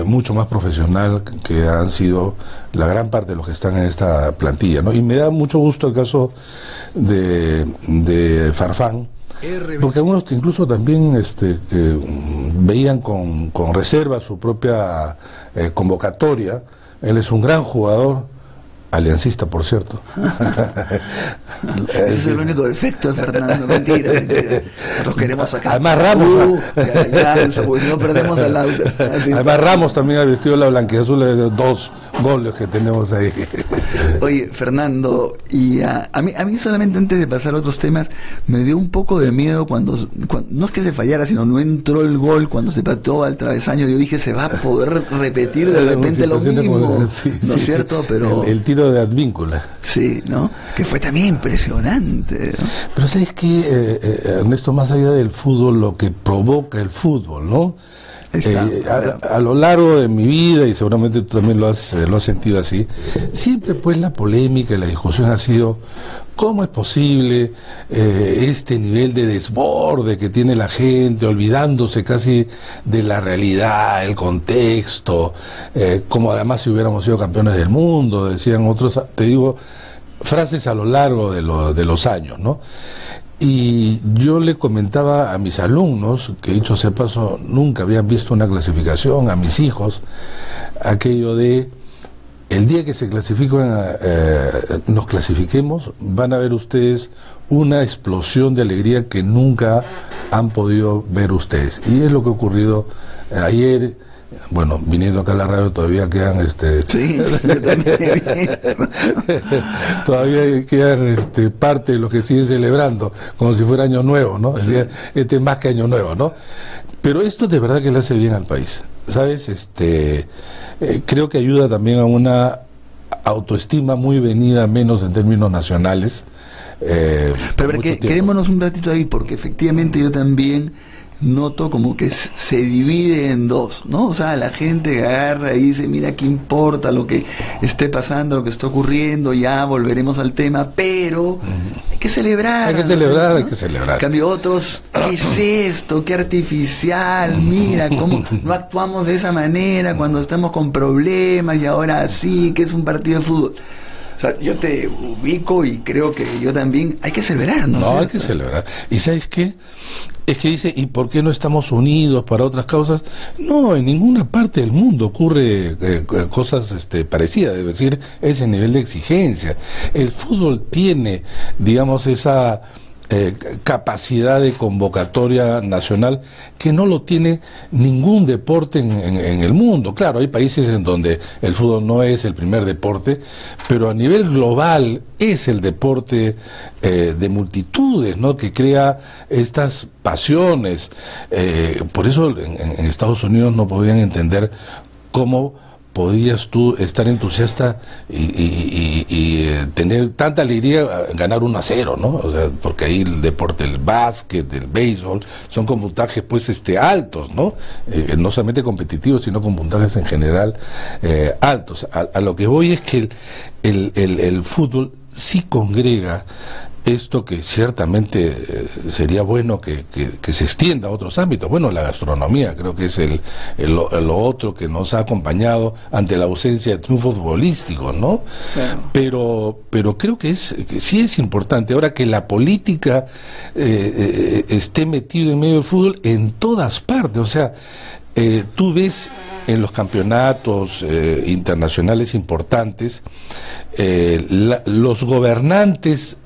mucho más profesional, que han sido la gran parte de los que están en esta plantilla, ¿no? Y me da mucho gusto el caso de Farfán, porque algunos incluso también veían con reserva su propia convocatoria. Él es un gran jugador, aliancista, por cierto.
Ese es el único defecto de Fernando. Mentira. Nosotros queremos sacar.
Además Ramos,
alianza, porque si no perdemos al Lauda.
Además Ramos también ha vestido la blanquiazul de los 2 goles que tenemos ahí.
Oye, Fernando, y a mí solamente antes de pasar a otros temas, me dio un poco de miedo cuando no es que se fallara, sino no entró el gol, cuando se pateó al travesaño. Yo dije, se va a poder repetir de repente lo mismo, ¿no es cierto? Pero
el tiro de Advíncula.
Sí, ¿no? Que fue también impresionante, ¿no?
Pero ¿sabes qué, Ernesto? Más allá del fútbol, lo que provoca el fútbol, ¿no? A lo largo de mi vida, y seguramente tú también lo has sentido así, siempre pues la polémica y la discusión ha sido ¿cómo es posible este nivel de desborde que tiene la gente, olvidándose casi de la realidad, el contexto, como además si hubiéramos sido campeones del mundo, decían otros, te digo, frases a lo largo de los años, ¿no? Y yo le comentaba a mis alumnos, que dicho sea paso, nunca habían visto una clasificación, a mis hijos, aquello de el día que se nos clasifiquemos, van a ver ustedes una explosión de alegría que nunca han podido ver ustedes. Y es lo que ha ocurrido ayer. Bueno, viniendo acá a la radio todavía quedan
sí, yo también.
todavía quedan parte de los que siguen celebrando como si fuera Año Nuevo, ¿no? Sí. Este es más que Año Nuevo, ¿no? Pero esto de verdad que le hace bien al país, ¿sabes? Creo que ayuda también a una autoestima muy venida menos en términos nacionales.
Pero quedémonos un ratito ahí, porque efectivamente yo también noto como que se divide en dos, ¿no? O sea, la gente agarra y dice, mira, ¿qué importa lo que esté pasando, lo que está ocurriendo? Ya volveremos al tema, pero hay que celebrar.
Hay que celebrar,
¿no?
Hay que celebrar.
En cambio otros, ¿qué es esto? ¿Qué artificial? Mira, ¿cómo no actuamos de esa manera cuando estamos con problemas y ahora sí, que es un partido de fútbol? O sea, yo te ubico y creo que yo también hay que celebrar, ¿no?
No, hay que celebrar. ¿Y sabes qué? Es que dice, ¿y por qué no estamos unidos para otras causas? No, en ninguna parte del mundo ocurre cosas parecidas, es decir, ese nivel de exigencia. El fútbol tiene, digamos, esa capacidad de convocatoria nacional que no lo tiene ningún deporte en el mundo. Claro, hay países en donde el fútbol no es el primer deporte, pero a nivel global es el deporte de multitudes, ¿no? Que crea estas pasiones. Por eso en Estados Unidos no podían entender cómo podías tú estar entusiasta y tener tanta alegría ganar 1-0, ¿no? O sea, porque ahí el deporte, el básquet, el béisbol, son con puntajes pues altos, ¿no? No solamente competitivos, sino con puntajes en general altos. A lo que voy es que el fútbol sí congrega esto que ciertamente sería bueno que se extienda a otros ámbitos. Bueno, la gastronomía creo que es lo otro que nos ha acompañado ante la ausencia de triunfos futbolísticos, ¿no? Claro. Pero creo que sí es importante ahora que la política esté metida en medio del fútbol en todas partes. O sea, tú ves en los campeonatos internacionales importantes los gobernantes.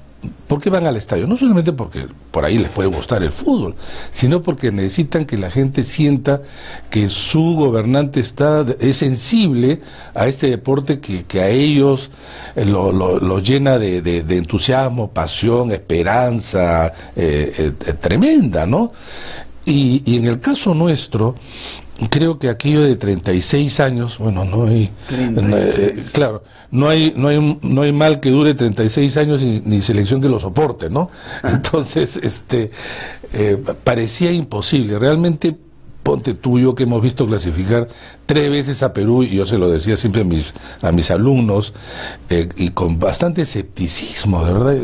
¿Por qué van al estadio? No solamente porque por ahí les puede gustar el fútbol, sino porque necesitan que la gente sienta que su gobernante es sensible a este deporte que a ellos lo llena de entusiasmo, pasión, esperanza tremenda, ¿no? Y en el caso nuestro, creo que aquello de 36 años, bueno, no hay, claro, no hay mal que dure 36 años ni selección que lo soporte, ¿no? Entonces, parecía imposible, realmente. Ponte tú, yo que hemos visto clasificar 3 veces a Perú, y yo se lo decía siempre a mis alumnos, y con bastante escepticismo, de verdad,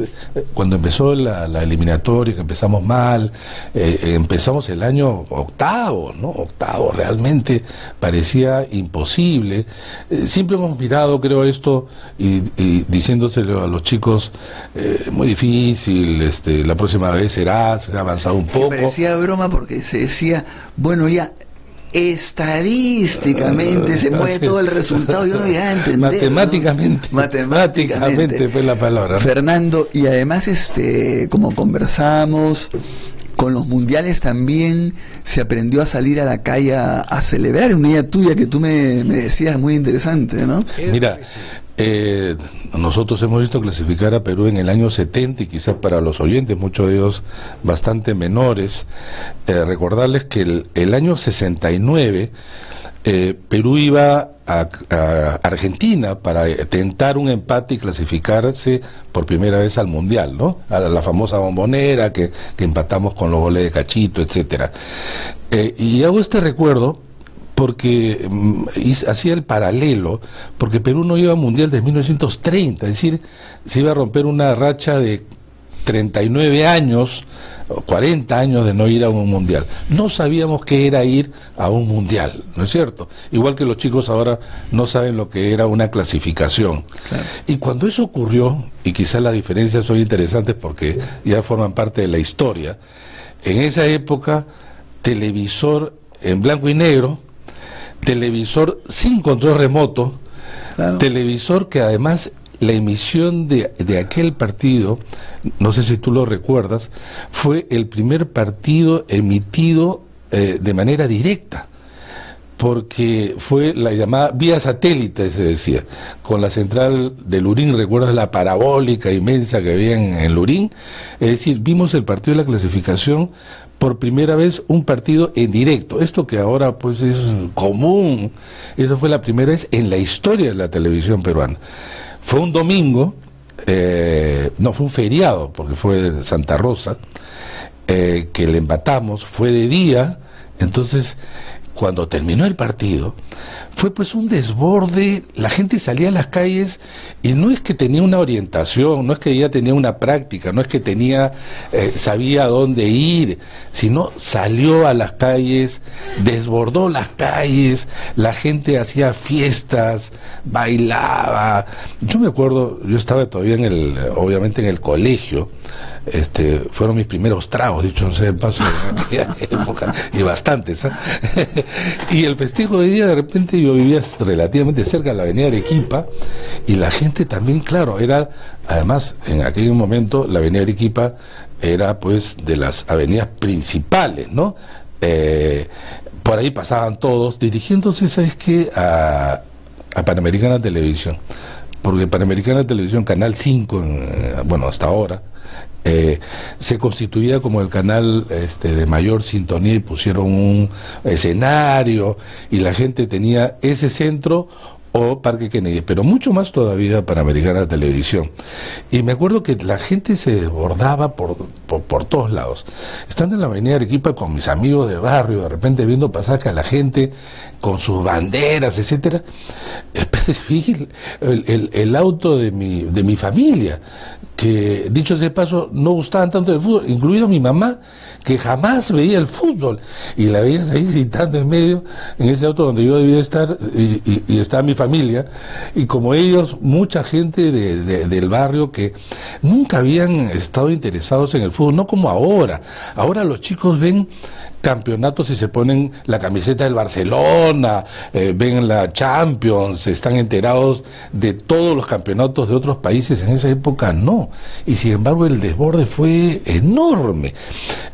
cuando empezó la eliminatoria, que empezamos mal, empezamos el año octavo, realmente parecía imposible. Siempre hemos mirado, creo, esto, y diciéndoselo a los chicos, muy difícil, la próxima vez se ha avanzado un poco.
Me parecía broma porque se decía, bueno, ya estadísticamente se mueve todo el resultado, yo no llegaba a entender. Matemáticamente
fue la palabra, ¿no?
Fernando, y además como conversamos con los mundiales, también se aprendió a salir a la calle a celebrar. Una idea tuya que tú me decías muy interesante, ¿no?
Mira, nosotros hemos visto clasificar a Perú en el año 70, y quizás para los oyentes, muchos de ellos bastante menores, recordarles que el año 69 Perú iba a Argentina para tentar un empate y clasificarse por primera vez al Mundial, ¿no? A la famosa Bombonera que empatamos con los goles de Cachito, etcétera. Y hago este recuerdo porque hacía el paralelo, porque Perú no iba al Mundial desde 1930, es decir, se iba a romper una racha de 39 años, 40 años de no ir a un mundial. No sabíamos qué era ir a un mundial, ¿no es cierto? Igual que los chicos ahora no saben lo que era una clasificación. Claro. Y cuando eso ocurrió, y quizás las diferencias son interesantes porque ya forman parte de la historia, en esa época, televisor en blanco y negro, televisor sin control remoto, claro. Televisor que además la emisión de aquel partido, no sé si tú lo recuerdas, fue el primer partido emitido de manera directa, porque fue la llamada vía satélite, se decía, con la central de Lurín. ¿Recuerdas la parabólica inmensa que había en Lurín? Es decir, vimos el partido de la clasificación por primera vez, un partido en directo. Esto que ahora pues es común, eso fue la primera vez en la historia de la televisión peruana. Fue un domingo, no, fue un feriado, porque fue de Santa Rosa, que le empatamos, fue de día. Entonces, cuando terminó el partido, fue pues un desborde, la gente salía a las calles y no es que tenía una orientación, no es que ya tenía una práctica, no es que sabía a dónde ir, sino salió a las calles, desbordó las calles, la gente hacía fiestas, bailaba. Yo me acuerdo, yo estaba todavía obviamente en el colegio, fueron mis primeros tragos, dicho no sé de paso, en aquella época, y bastantes, ¿eh? Y el festejo de día, de repente yo vivía relativamente cerca de la avenida Arequipa, y la gente también, claro, además en aquel momento la avenida Arequipa era pues de las avenidas principales, ¿no? Por ahí pasaban todos dirigiéndose, ¿sabes qué? A Panamericana Televisión, porque Panamericana Televisión, Canal 5, bueno, hasta ahora, se constituía como el canal de mayor sintonía, y pusieron un escenario y la gente tenía ese centro o Parque Kennedy, pero mucho más todavía Panamericana Televisión. Y me acuerdo que la gente se desbordaba por todos lados. Estando en la avenida Arequipa con mis amigos de barrio, de repente viendo pasar a la gente con sus banderas, etcétera, percibí el auto de mi familia, que dicho sea de paso no gustaban tanto del fútbol, incluido mi mamá, que jamás veía el fútbol, y la veías ahí gritando en medio, en ese auto donde yo debía estar, y estaba mi familia, y como ellos, mucha gente del barrio que nunca habían estado interesados en el fútbol, no como ahora. Ahora los chicos ven campeonatos y se ponen la camiseta del Barcelona, ven la Champions, están enterados de todos los campeonatos de otros países. En esa época no, y sin embargo el desborde fue enorme,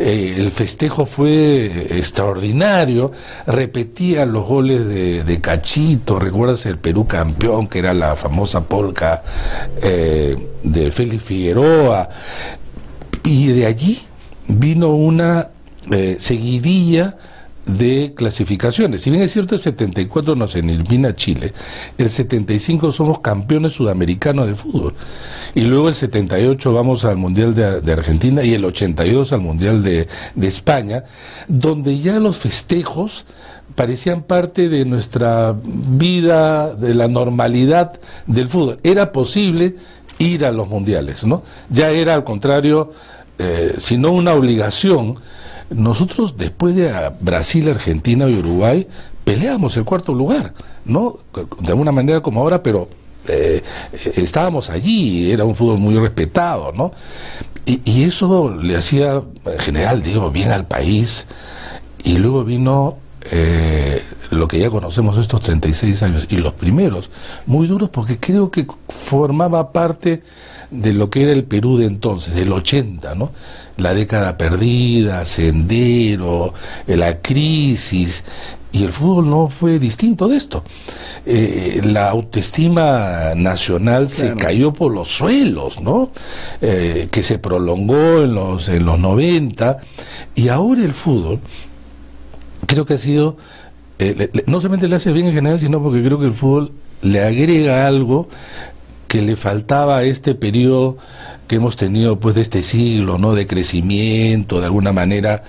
el festejo fue extraordinario, repetían los goles de Cachito. ¿Recuerdas el Perú campeón, que era la famosa polca de Félix Figueroa? Y de allí vino una seguidilla de clasificaciones. Si bien es cierto, el 74 nos elimina Chile, el 75 somos campeones sudamericanos de fútbol, y luego el 78 vamos al Mundial de Argentina, y el 82 al Mundial de España, donde ya los festejos parecían parte de nuestra vida, de la normalidad del fútbol. Era posible ir a los mundiales, ¿no? Ya era, al contrario, sino una obligación. Nosotros, después de Brasil, Argentina y Uruguay, peleamos el cuarto lugar, ¿no? De alguna manera como ahora, pero estábamos allí, era un fútbol muy respetado, ¿no? Y eso le hacía, en general, digo, bien al país. Y luego vino lo que ya conocemos estos 36 años, y los primeros, muy duros, porque creo que formaba parte de lo que era el Perú de entonces, del 80, ¿no? La década perdida, Sendero, la crisis, y el fútbol no fue distinto de esto. La autoestima nacional se cayó por los suelos, ¿no? Que se prolongó en los 90, y ahora el fútbol creo que ha sido, no solamente le hace bien en general, sino porque creo que el fútbol le agrega algo que le faltaba a este periodo que hemos tenido, pues, de este siglo, ¿no? De crecimiento, de alguna manera,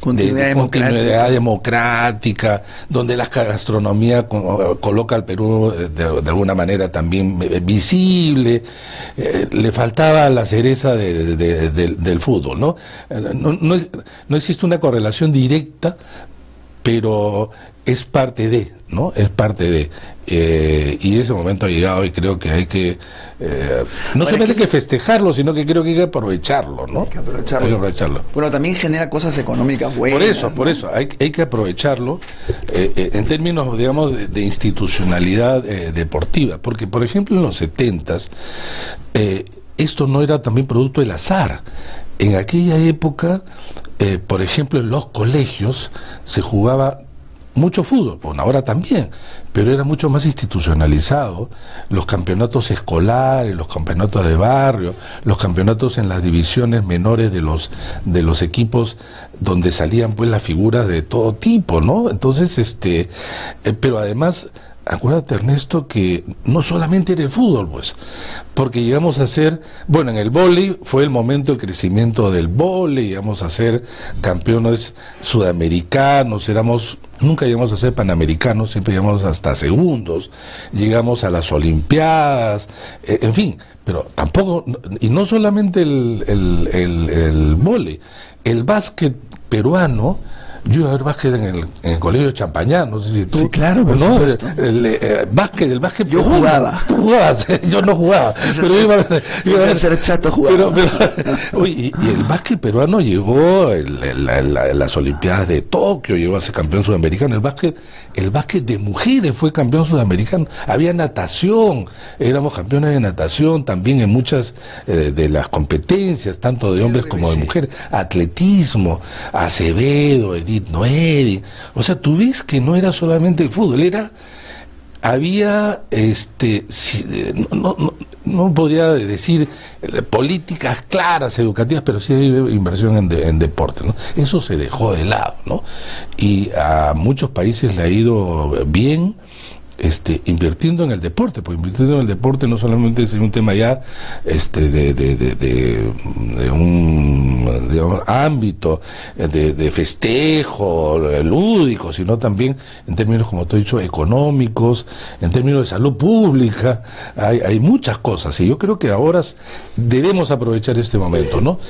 de continuidad democrática, donde la gastronomía coloca al Perú de alguna manera también visible. Le faltaba la cereza del fútbol, ¿no? No existe una correlación directa, pero es parte de, ¿no? Es parte de. Y ese momento ha llegado, y creo que hay que no solamente hay que festejarlo, sino que creo que hay que aprovecharlo, ¿no? Hay que aprovecharlo.
Bueno, también genera cosas económicas buenas.
Por eso hay que aprovecharlo en términos, digamos, de institucionalidad deportiva, porque, por ejemplo, en los 70s esto no era también producto del azar. En aquella época, por ejemplo, en los colegios se jugaba mucho fútbol, bueno, ahora también, pero era mucho más institucionalizado. Los campeonatos escolares, los campeonatos de barrio, los campeonatos en las divisiones menores de los equipos, donde salían, pues, las figuras de todo tipo, ¿no? Entonces, pero además, acuérdate, Ernesto, que no solamente era el fútbol, pues, porque llegamos a ser, bueno, en el vóley fue el momento del crecimiento del vóley, llegamos a ser campeones sudamericanos, nunca llegamos a ser panamericanos, siempre llegamos hasta segundos, llegamos a las olimpiadas, en fin, pero tampoco, y no solamente el vóley, el básquet peruano. Yo iba a ver básquet en el colegio de Champañán, no sé si tú...
Sí, claro, por supuesto.
El básquet
yo jugaba.
Tú jugabas, yo no jugaba. Pero iba a ver
ser chato jugaba.
Oye, y el básquet peruano llegó las Olimpiadas de Tokio, llegó a ser campeón sudamericano. El básquet de mujeres fue campeón sudamericano. Había natación, éramos campeones de natación también en muchas de las competencias, tanto de hombres como de mujeres. Atletismo, Acevedo, Edith Noedi. O sea, tú ves que no era solamente el fútbol, había no podría decir políticas claras educativas, pero sí hay inversión en deporte, ¿no? Eso se dejó de lado, ¿no? Y a muchos países le ha ido bien invirtiendo en el deporte, porque invirtiendo en el deporte no solamente es un tema ya de un, digamos, ámbito de festejo lúdico, sino también en términos, como te he dicho, económicos, en términos de salud pública. Hay muchas cosas, y yo creo que ahora debemos aprovechar este momento, ¿no?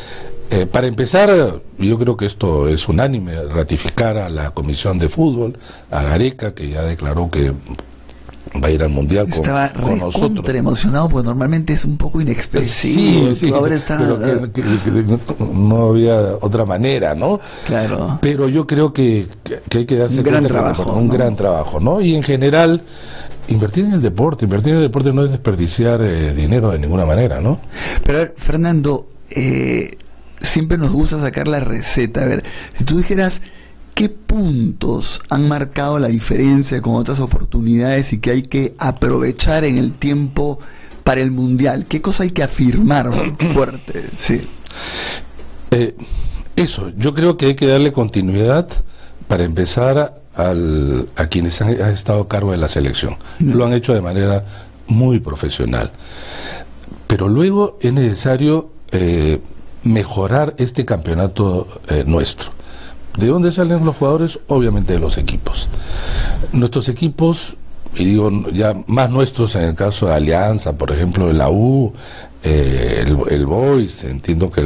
Para empezar, yo creo que esto es unánime, ratificar a la Comisión de Fútbol, a Gareca, que ya declaró que va a ir al Mundial con nosotros. Estaba
emocionado, porque normalmente es un poco inexpresivo.
Sí,
ahora está...
pero que no había otra manera, ¿no?
Claro.
Pero yo creo que hay que darse cuenta un gran trabajo, ¿no? Y en general, invertir en el deporte no es desperdiciar dinero de ninguna manera, ¿no?
Pero, Fernando, siempre nos gusta sacar la receta. A ver, si tú dijeras, ¿qué puntos han marcado la diferencia con otras oportunidades y que hay que aprovechar en el tiempo para el Mundial? ¿Qué cosa hay que afirmar fuerte? Sí.
Eso, yo creo que hay que darle continuidad para empezar a quienes han estado a cargo de la selección. Lo han hecho de manera muy profesional. Pero luego es necesario mejorar este campeonato nuestro. ¿De dónde salen los jugadores? Obviamente de los equipos. Nuestros equipos, y digo ya más nuestros en el caso de Alianza, por ejemplo, de la U, el Boys, entiendo que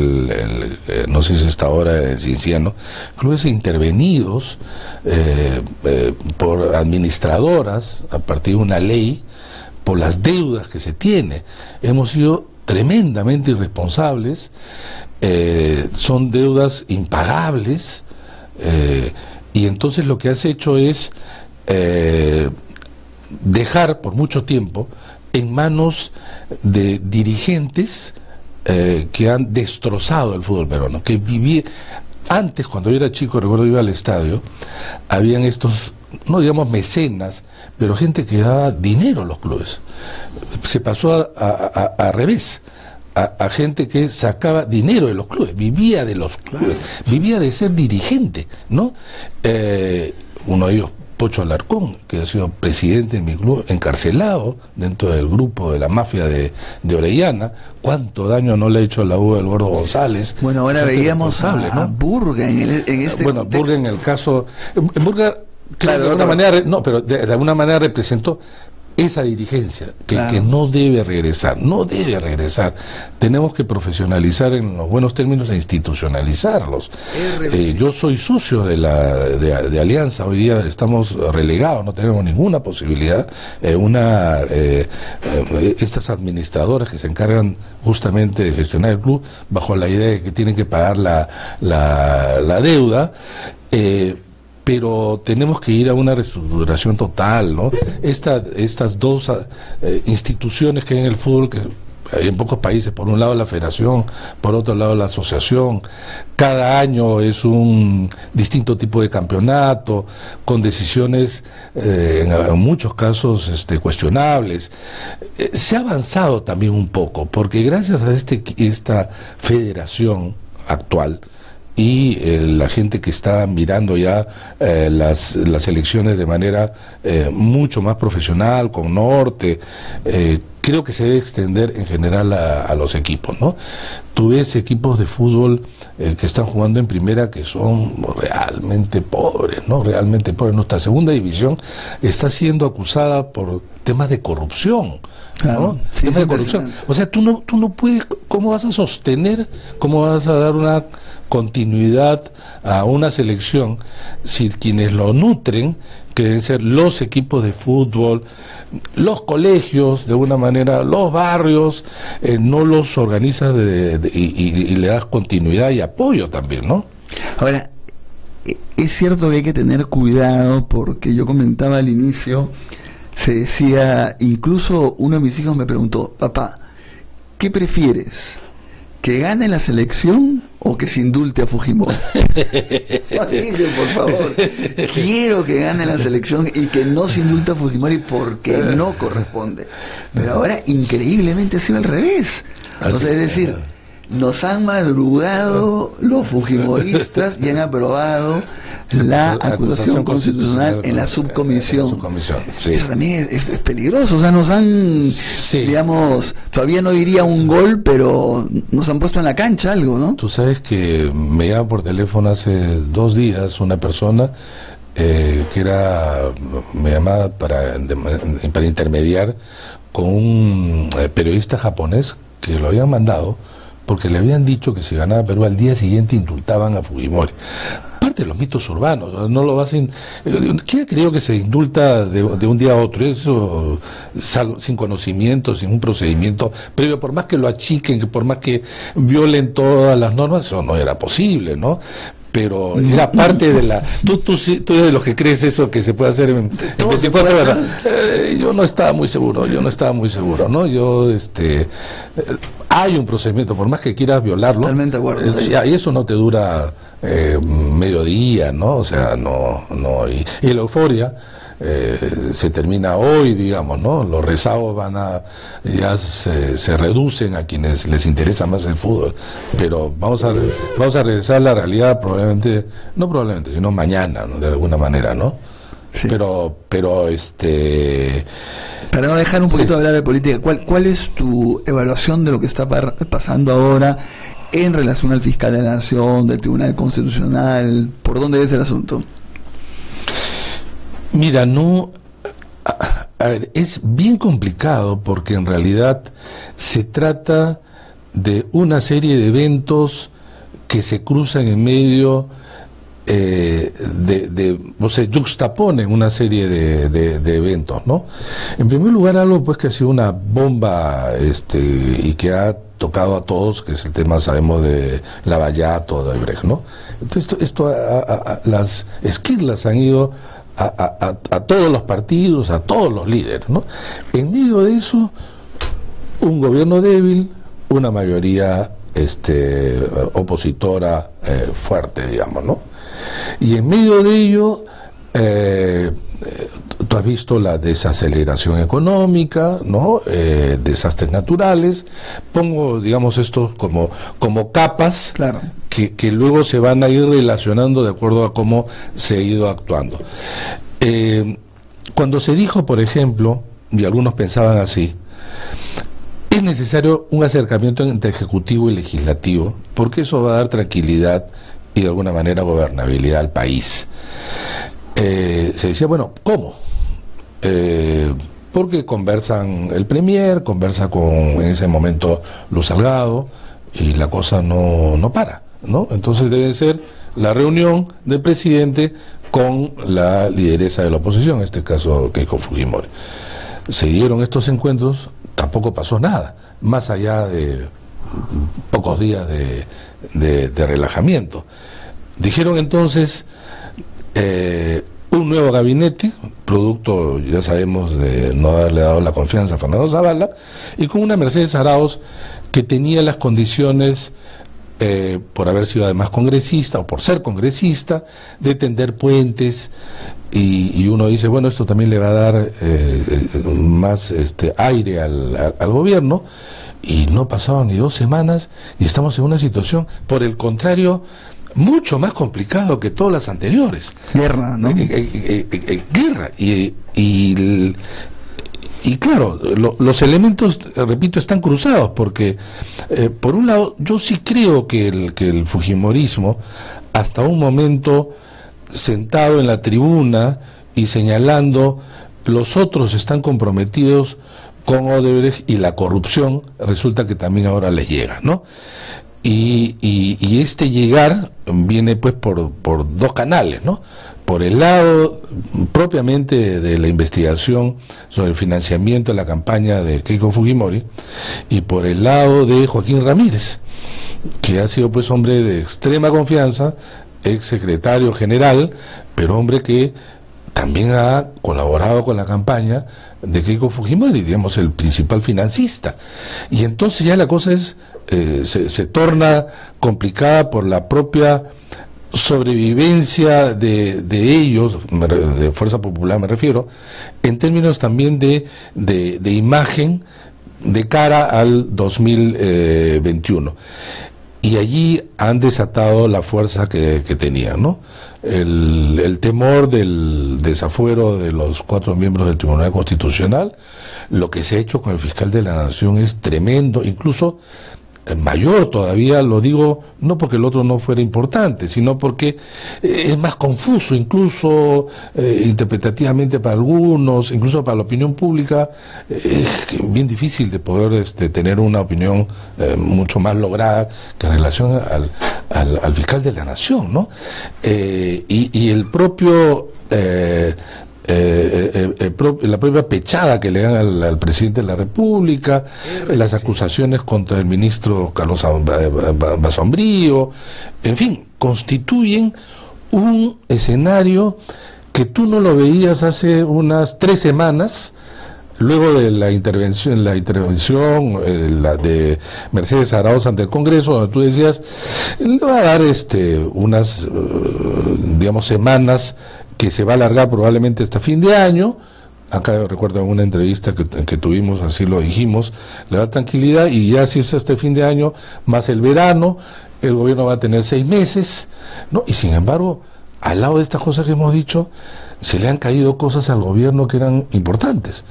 no sé si está ahora en Cinciano, clubes intervenidos por administradoras a partir de una ley, por las deudas que se tiene. Hemos sido tremendamente irresponsables, son deudas impagables, y entonces lo que has hecho es dejar por mucho tiempo en manos de dirigentes que han destrozado el fútbol peruano, que vivía antes, cuando yo era chico, recuerdo iba al estadio, habían estos, no digamos mecenas, pero gente que daba dinero a los clubes. Se pasó al revés, a gente que sacaba dinero de los clubes, vivía de los clubes, vivía de ser dirigente, ¿no? Uno de ellos, Pocho Alarcón, que ha sido presidente de mi club, encarcelado dentro del grupo de la mafia de Orellana. ¿Cuánto daño no le ha hecho a la U del Gordo González?
Bueno, ahora veíamos a Burga en este
bueno,
contexto.
Burga en el caso... Burga, claro, de alguna manera, no, pero de alguna manera representó esa dirigencia que no debe regresar, no debe regresar. Tenemos que profesionalizar en los buenos términos e institucionalizarlos. Yo soy socio de Alianza, hoy día estamos relegados, no tenemos ninguna posibilidad. Estas administradoras que se encargan justamente de gestionar el club bajo la idea de que tienen que pagar la deuda, pero tenemos que ir a una reestructuración total, ¿no? Estas dos instituciones que hay en el fútbol, que hay en pocos países, por un lado la federación, por otro lado la asociación, cada año es un distinto tipo de campeonato, con decisiones en muchos casos cuestionables. Se ha avanzado también un poco, porque gracias a esta federación actual, y la gente que está mirando ya las elecciones de manera mucho más profesional, con norte, creo que se debe extender en general a los equipos, ¿no? Tú ves equipos de fútbol que están jugando en primera que son realmente pobres, ¿no? Realmente pobres. Nuestra segunda división está siendo acusada por temas de corrupción, ¿no? Sí, temas de corrupción. O sea, tú no puedes, ¿cómo vas a sostener, cómo vas a dar una continuidad a una selección si quienes lo nutren, que deben ser los equipos de fútbol, los colegios, de alguna manera, los barrios, no los organizas y le das continuidad y apoyo también, ¿no?
Ahora, es cierto que hay que tener cuidado, porque yo comentaba al inicio, se decía, incluso uno de mis hijos me preguntó: papá, ¿qué prefieres? ¿Que gane la selección o que se indulte a Fujimori? Dije, por favor, quiero que gane la selección y que no se indulte a Fujimori porque no corresponde. Pero ahora increíblemente ha sido al revés. O sea, es decir, nos han madrugado los fujimoristas y han aprobado la acusación constitucional en la subcomisión.
Sí.
Eso también es peligroso. O sea, nos han, digamos, todavía no diría un gol, pero nos han puesto en la cancha algo, ¿no?
Tú sabes que me llama por teléfono hace 2 días una persona me llamaba para intermediar con un periodista japonés que lo habían mandado porque le habían dicho que si ganaba Perú al día siguiente indultaban a Fujimori. Parte de los mitos urbanos, no lo hacen. ¿Quién ha creído que se indulta de un día a otro? Eso sin conocimiento, sin un procedimiento previo, por más que lo achiquen, que por más que violen todas las normas, eso no era posible, ¿no? Pero era parte de la... Tú eres de los que crees eso, que se puede hacer en 24 horas. Yo no estaba muy seguro, ¿no? Hay un procedimiento, por más que quieras violarlo.
Totalmente de acuerdo.
Y eso no te dura mediodía, ¿no? O sea, y la euforia se termina hoy, digamos, ¿no? Los rezagos ya se reducen a quienes les interesa más el fútbol, pero vamos a regresar a la realidad sino mañana, ¿no? De alguna manera, ¿no? Sí. Pero
para no dejar un poquito de hablar de política, ¿cuál es tu evaluación de lo que está pasando ahora en relación al fiscal de la Nación, del Tribunal Constitucional? ¿Por dónde ves el asunto?
Mira, a ver, es bien complicado porque en realidad se trata de una serie de eventos que se cruzan en medio se juxtaponen una serie de eventos, ¿no? En primer lugar, algo pues que ha sido una bomba y que ha tocado a todos, que es el tema, sabemos, de Lavallato, de Brecht, ¿no? Entonces las esquirlas han ido a todos los partidos, a todos los líderes, ¿no? En medio de eso, un gobierno débil, una mayoría opositora fuerte, digamos, ¿no? Y en medio de ello, tú has visto la desaceleración económica, ¿no? Desastres naturales. Pongo, digamos, esto como capas, claro, que luego se van a ir relacionando de acuerdo a cómo se ha ido actuando. Cuando se dijo, por ejemplo, y algunos pensaban así, es necesario un acercamiento entre ejecutivo y legislativo, porque eso va a dar tranquilidad y de alguna manera gobernabilidad al país. Se decía, bueno, ¿cómo? Porque conversan el Premier, conversa en ese momento Luz Salgado, y la cosa no para, ¿no? Entonces debe ser la reunión del presidente con la lideresa de la oposición, en este caso Keiko Fujimori. Se dieron estos encuentros, tampoco pasó nada, más allá de pocos días de relajamiento. Dijeron entonces un nuevo gabinete, producto, ya sabemos, de no haberle dado la confianza a Fernando Zavala, y con una Mercedes Arauz que tenía las condiciones, por haber sido además congresista, o por ser congresista, de tender puentes, y uno dice, bueno, esto también le va a dar más aire al gobierno, y no pasaron ni 2 semanas, y estamos en una situación, por el contrario, mucho más complicado que todas las anteriores.
Guerra, ¿no?
Guerra. Y claro, los elementos, repito, están cruzados, porque por un lado, yo sí creo que el fujimorismo, hasta un momento sentado en la tribuna y señalando, los otros están comprometidos con Odebrecht y la corrupción, resulta que también ahora les llega, ¿no? Y este llegar viene pues por 2 canales, ¿no? Por el lado propiamente de la investigación sobre el financiamiento de la campaña de Keiko Fujimori, y por el lado de Joaquín Ramírez, que ha sido pues hombre de extrema confianza, ex secretario general, pero hombre que también ha colaborado con la campaña de Keiko Fujimori, digamos, el principal financista. Y entonces ya la cosa se torna complicada por la propia sobrevivencia de ellos, de Fuerza Popular me refiero, en términos también de imagen de cara al 2021. Y allí han desatado la fuerza que tenían, ¿no? El temor del desafuero de los 4 miembros del Tribunal Constitucional. Lo que se ha hecho con el fiscal de la Nación es tremendo, incluso mayor todavía, lo digo no porque el otro no fuera importante, sino porque es más confuso, incluso interpretativamente para algunos, incluso para la opinión pública, es bien difícil de poder tener una opinión mucho más lograda que en relación al fiscal de la Nación, ¿no? Y el propio la propia pechada que le dan al presidente de la República, las acusaciones contra el ministro Carlos Basombrío, en fin, constituyen un escenario que tú no lo veías hace unas 3 semanas, luego de la intervención la de Mercedes Araoz ante el Congreso, donde tú decías, le va a dar unas digamos semanas que se va a alargar probablemente hasta fin de año. Acá recuerdo en una entrevista que tuvimos, así lo dijimos, le da tranquilidad, y ya si es este fin de año más el verano, el gobierno va a tener 6 meses, ¿no? Y sin embargo, al lado de estas cosas que hemos dicho, se le han caído cosas al gobierno que eran importantes.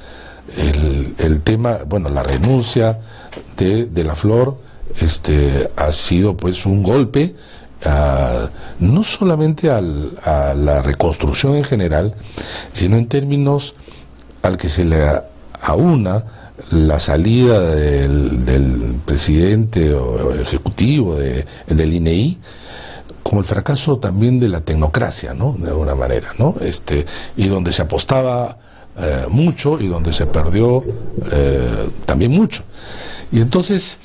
El tema, bueno, la renuncia de la Flor ha sido pues un golpe no solamente a la reconstrucción en general, sino en términos al que se le aúna la salida del presidente o ejecutivo del INEI, como el fracaso también de la tecnocracia, ¿no? De alguna manera, ¿no? Y donde se apostaba mucho y donde se perdió también mucho. Y entonces...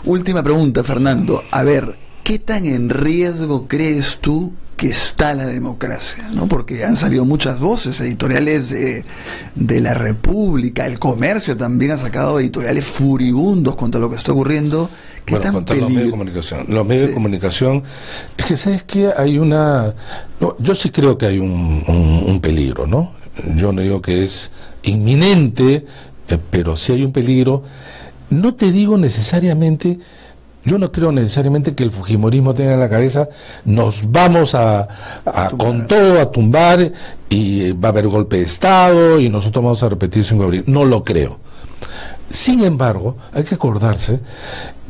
Última pregunta, Fernando. A ver, ¿qué tan en riesgo crees tú que está la democracia? ¿No? Porque han salido muchas voces, editoriales de La República, El Comercio también ha sacado editoriales furibundos contra lo que está ocurriendo.
Bueno, contra los medios de comunicación. Los medios de comunicación, es que sabes que hay una... No, yo sí creo que hay un peligro, ¿no? Yo no digo que es inminente, pero sí hay un peligro. No te digo necesariamente... Yo no creo necesariamente que el fujimorismo tenga en la cabeza nos vamos con todo a tumbar y va a haber golpe de Estado y nosotros vamos a repetir 5 de abril. No lo creo. Sin embargo, hay que acordarse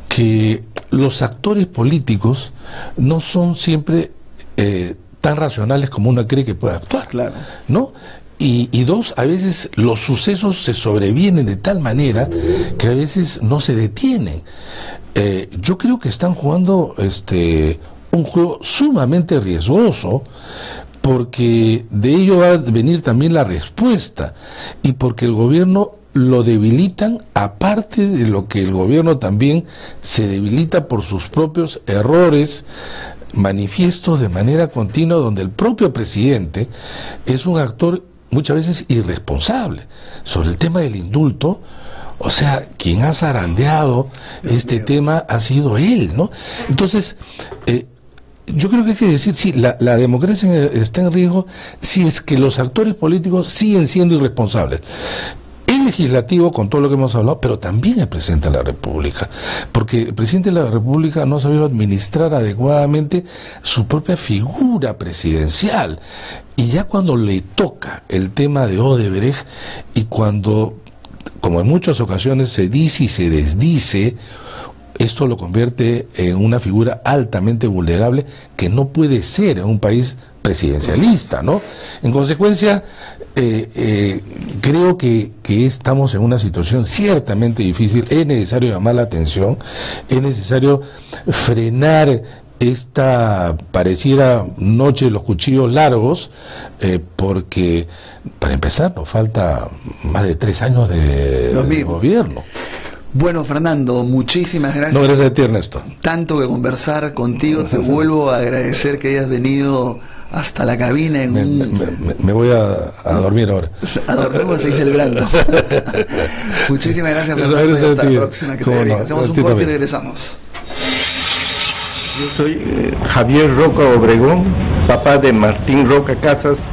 que los actores políticos no son siempre tan racionales como uno cree que puede actuar,
claro,
¿no? Y dos, a veces los sucesos se sobrevienen de tal manera que a veces no se detienen. Yo creo que están jugando un juego sumamente riesgoso, porque de ello va a venir también la respuesta, y porque el gobierno lo debilitan, aparte de lo que el gobierno también se debilita por sus propios errores manifiestos de manera continua, donde el propio presidente es un actor muchas veces irresponsable. Sobre el tema del indulto, o sea, quien ha zarandeado tema ha sido él, ¿no? Entonces, yo creo que hay que decir, sí, la democracia está en riesgo si es que los actores políticos siguen siendo irresponsables. El legislativo, con todo lo que hemos hablado, pero también el presidente de la República, porque el presidente de la República no ha sabido administrar adecuadamente su propia figura presidencial, y ya cuando le toca el tema de Odebrecht, y cuando, como en muchas ocasiones se dice y se desdice, esto lo convierte en una figura altamente vulnerable que no puede ser en un país presidencialista, ¿no? En consecuencia, creo que estamos en una situación ciertamente difícil. Es necesario llamar la atención, es necesario frenar esta pareciera noche de los cuchillos largos, porque para empezar nos falta más de 3 años de gobierno.
Bueno, Fernando, muchísimas gracias.
No, gracias a ti, Ernesto.
Tanto que conversar contigo, te vuelvo a agradecer que hayas venido hasta la cabina
me voy a dormir ahora.
A dormir como se dice celebrando. Muchísimas gracias, Fernando. Hasta la próxima que te venga. Hacemos un corte y regresamos.
Yo soy Javier Roca Obregón, papá de Martín Roca Casas,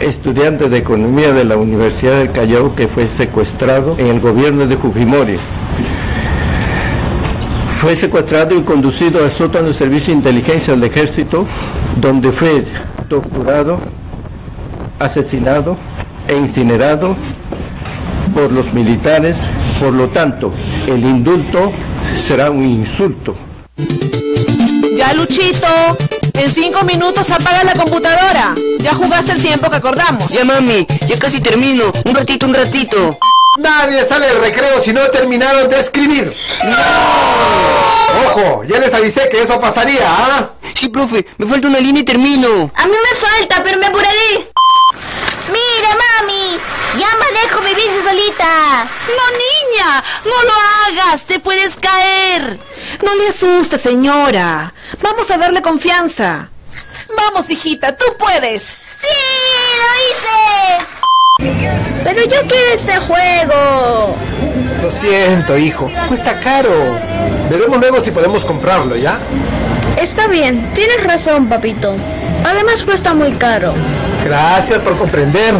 estudiante de Economía de la Universidad del Callao, que fue secuestrado en el gobierno de Fujimori. Fue secuestrado y conducido al sótano del Servicio de Inteligencia del Ejército, donde fue torturado, asesinado e incinerado por los militares. Por lo tanto, el indulto será un insulto.
Ya, Luchito, en 5 minutos apaga la computadora. Ya jugaste el tiempo que acordamos.
Ya, mami, ya casi termino. Un ratito.
Nadie sale del recreo si no terminaron de escribir. ¡No! Ojo, ya les avisé que eso pasaría, ¿ah?
Sí, profe, me falta una línea y termino.
A mí me falta, pero me apuraré. Mira, mami, ya manejo mi bici solita.
No, niña, no lo hagas, te puedes caer. No le asuste, señora. Vamos a darle confianza. Vamos, hijita, tú puedes.
¡Sí, lo hice! Pero
yo quiero este juego.
Lo siento, hijo. Cuesta caro. Veremos luego si podemos comprarlo, ¿ya?
Está bien, tienes razón, papito. Además cuesta muy caro.
Gracias por comprender.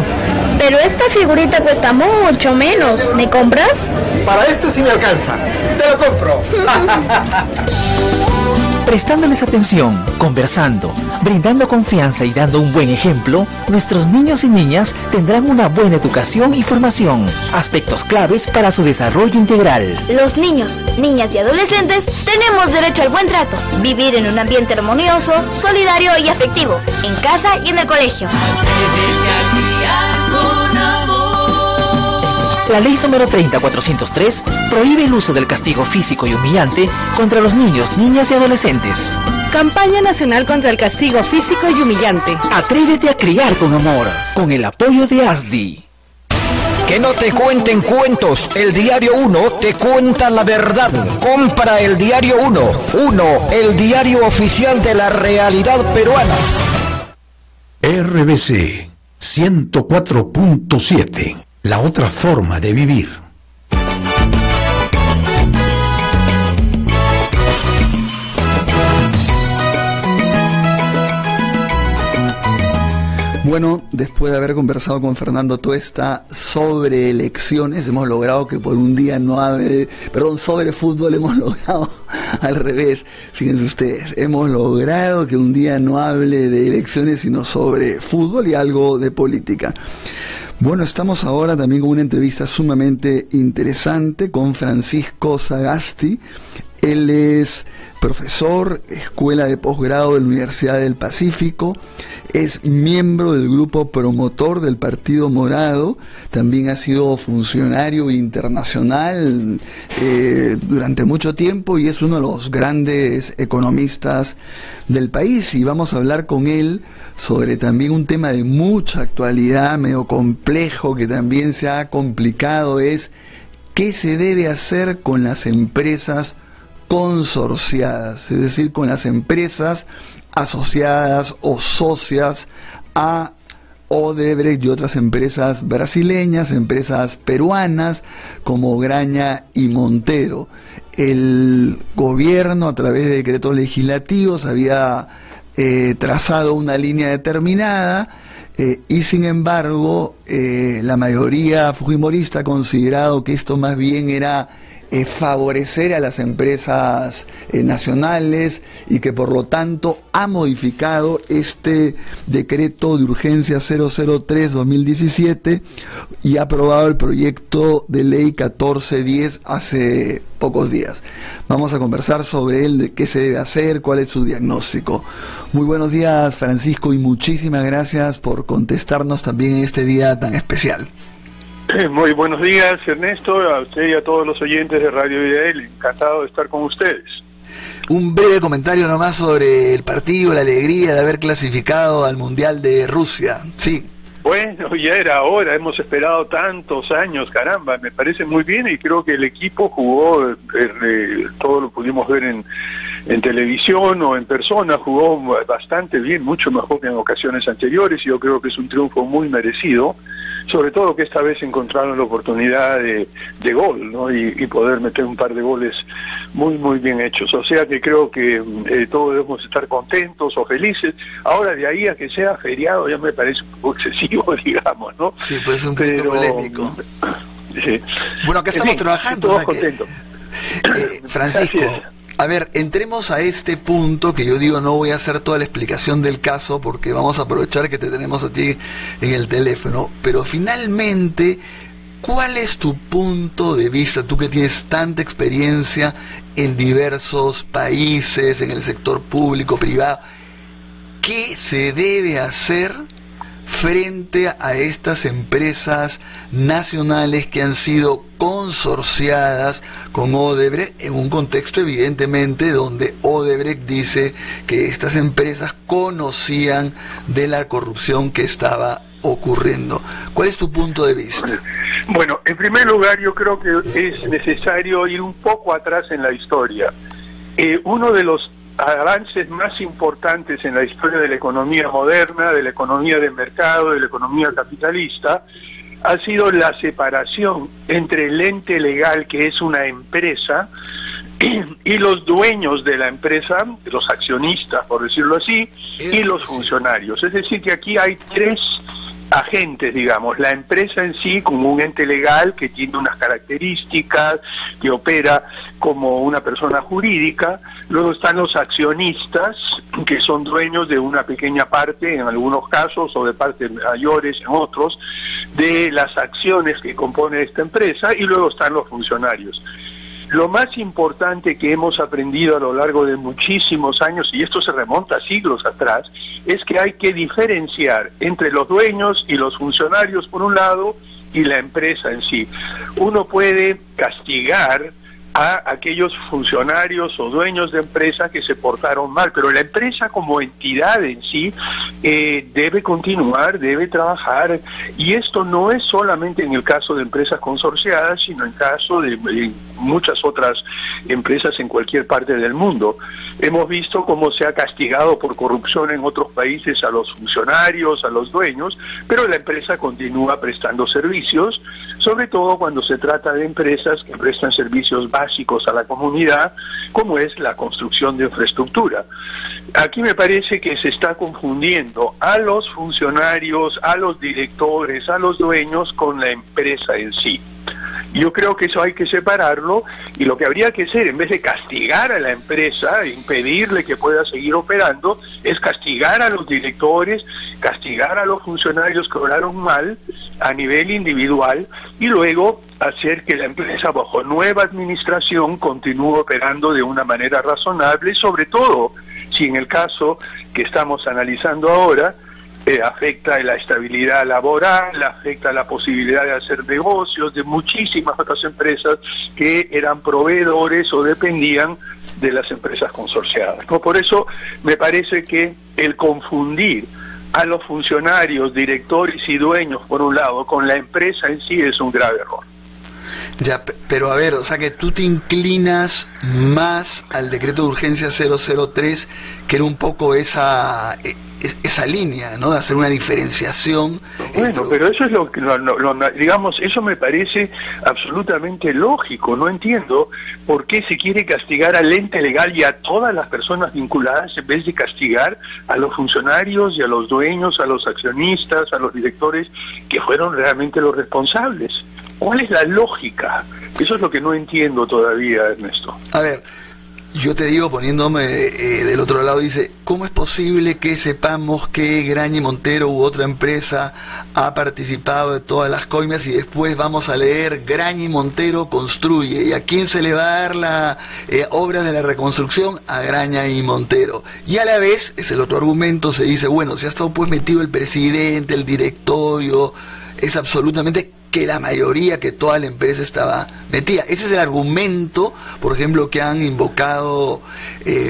Pero esta figurita cuesta mucho menos. ¿Me compras?
Para esto sí me alcanza. Te lo compro.
Prestándoles atención, conversando, brindando confianza y dando un buen ejemplo, nuestros niños y niñas tendrán una buena educación y formación, aspectos claves para su desarrollo integral.
Los niños, niñas y adolescentes tenemos derecho al buen trato, vivir en un ambiente armonioso, solidario y afectivo, en casa y en el colegio.
La ley número 30403 prohíbe el uso del castigo físico y humillante contra los niños, niñas y adolescentes.
Campaña Nacional contra el Castigo Físico y Humillante.
Atrévete a criar con amor, con el apoyo de ASDI.
Que no te cuenten cuentos, el Diario 1 te cuenta la verdad. Compra el Diario 1, el diario oficial de la realidad peruana.
RBC 104.7, la otra forma de vivir.
Bueno, después de haber conversado con Fernando Tuesta sobre elecciones, hemos logrado que por un día no hable, sobre fútbol hemos logrado al revés. Fíjense ustedes, hemos logrado que un día no hable de elecciones, sino sobre fútbol y algo de política. Bueno, estamos ahora también con una entrevista sumamente interesante con Francisco Sagasti. Él es profesor, escuela de posgrado de la Universidad del Pacífico, es miembro del grupo promotor del Partido Morado, también ha sido funcionario internacional durante mucho tiempo y es uno de los grandes economistas del país, y vamos a hablar con él sobre también un tema de mucha actualidad, medio complejo, que también se ha complicado, es qué se debe hacer con las empresas consorciadas, es decir, con las empresas asociadas o socias a Odebrecht y otras empresas brasileñas, empresas peruanas como Graña y Montero. El gobierno, a través de decretos legislativos, había trazado una línea determinada y sin embargo la mayoría fujimorista ha considerado que esto más bien era favorecer a las empresas nacionales, y que por lo tanto ha modificado este decreto de urgencia 003-2017 y ha aprobado el proyecto de ley 1410 hace pocos días. Vamos a conversar sobre él, de qué se debe hacer, cuál es su diagnóstico. Muy buenos días, Francisco, y muchísimas gracias por contestarnos también en este día tan especial.
Muy buenos días, Ernesto, a usted y a todos los oyentes de Radio Ideal, encantado de estar con ustedes.
Un breve comentario nomás sobre el partido, la alegría de haber clasificado al Mundial de Rusia. Sí.
Bueno, ya era hora, hemos esperado tantos años, caramba, me parece muy bien, y creo que el equipo jugó, todo lo pudimos ver en televisión o en persona, jugó bastante bien, mucho mejor que en ocasiones anteriores, y yo creo que es un triunfo muy merecido, sobre todo que esta vez encontraron la oportunidad de gol, ¿no? Y poder meter un par de goles muy bien hechos. O sea que creo que todos debemos estar contentos o felices. Ahora, de ahí a que sea feriado ya me parece un poco excesivo, digamos, ¿no?
Sí, pues es un punto polémico.
Sí.
Bueno, acá estamos trabajando.
Todos contentos.
Francisco, a ver, entremos a este punto que yo digo, no voy a hacer toda la explicación del caso porque vamos a aprovechar que te tenemos a ti en el teléfono, pero finalmente, ¿cuál es tu punto de vista, tú que tienes tanta experiencia en diversos países, en el sector público, privado? ¿Qué se debe hacer frente a estas empresas nacionales que han sido consorciadas con Odebrecht, en un contexto evidentemente donde Odebrecht dice que estas empresas conocían de la corrupción que estaba ocurriendo? ¿Cuál es tu punto de vista?
Bueno, en primer lugar, yo creo que es necesario ir un poco atrás en la historia. Uno de los avances más importantes en la historia de la economía moderna, de la economía de mercado, de la economía capitalista, ha sido la separación entre el ente legal, que es una empresa, y los dueños de la empresa, los accionistas, por decirlo así, y los funcionarios. Es decir, que aquí hay tres agentes, digamos: la empresa en sí como un ente legal que tiene unas características, que opera como una persona jurídica. Luego están los accionistas, que son dueños de una pequeña parte, en algunos casos, o de partes mayores en otros, de las acciones que compone esta empresa. Y luego están los funcionarios. Lo más importante que hemos aprendido a lo largo de muchísimos años, y esto se remonta a siglos atrás, es que hay que diferenciar entre los dueños y los funcionarios por un lado, y la empresa en sí. Uno puede castigar a aquellos funcionarios o dueños de empresas que se portaron mal, pero la empresa como entidad en sí debe continuar, debe trabajar, y esto no es solamente en el caso de empresas consorciadas, sino en caso de muchas otras empresas en cualquier parte del mundo. Hemos visto cómo se ha castigado por corrupción en otros países a los funcionarios, a los dueños, pero la empresa continúa prestando servicios, sobre todo cuando se trata de empresas que prestan servicios básicos a la comunidad, como es la construcción de infraestructura. Aquí me parece que se está confundiendo a los funcionarios, a los directores, a los dueños con la empresa en sí. Yo creo que eso hay que separarlo, y lo que habría que hacer, en vez de castigar a la empresa, impedirle que pueda seguir operando, es castigar a los directores, castigar a los funcionarios que obraron mal a nivel individual, y luego hacer que la empresa bajo nueva administración continúe operando de una manera razonable, sobre todo si en el caso que estamos analizando ahora afecta la estabilidad laboral, afecta la posibilidad de hacer negocios de muchísimas otras empresas que eran proveedores o dependían de las empresas consorciadas. Por eso me parece que el confundir a los funcionarios, directores y dueños por un lado con la empresa en sí es un grave error.
Ya, pero a ver, o sea que tú te inclinas más al decreto de urgencia 003, que era un poco esa línea, ¿no? De hacer una diferenciación.
Bueno, pero eso es digamos, eso me parece absolutamente lógico. No entiendo por qué se quiere castigar al ente legal y a todas las personas vinculadas en vez de castigar a los funcionarios y a los dueños, a los accionistas, a los directores que fueron realmente los responsables. ¿Cuál es la lógica? Eso es lo que no entiendo todavía, Ernesto.
A ver, yo te digo, poniéndome del otro lado, dice, ¿cómo es posible que sepamos que Graña y Montero u otra empresa ha participado de todas las coimas y después vamos a leer Graña y Montero construye? ¿Y a quién se le va a dar la obra de la reconstrucción? A Graña y Montero. Y a la vez, es el otro argumento, se dice, bueno, si ha estado pues metido el presidente, el directorio, es absolutamente que la mayoría, que toda la empresa estaba metida. Ese es el argumento, por ejemplo, que han invocado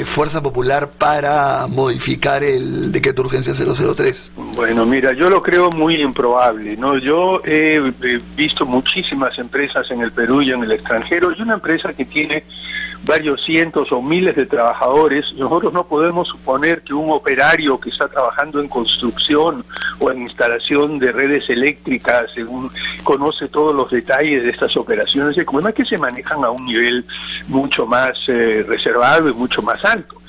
Fuerza Popular para modificar el decreto de urgencia 003.
Bueno, mira, yo lo creo muy improbable, ¿no? Yo he visto muchísimas empresas en el Perú y en el extranjero, y una empresa que tiene varios cientos o miles de trabajadores. Nosotros no podemos suponer que un operario que está trabajando en construcción o en instalación de redes eléctricas, según conoce todos los detalles de estas operaciones, además que se manejan a un nivel mucho más reservado y mucho más alto.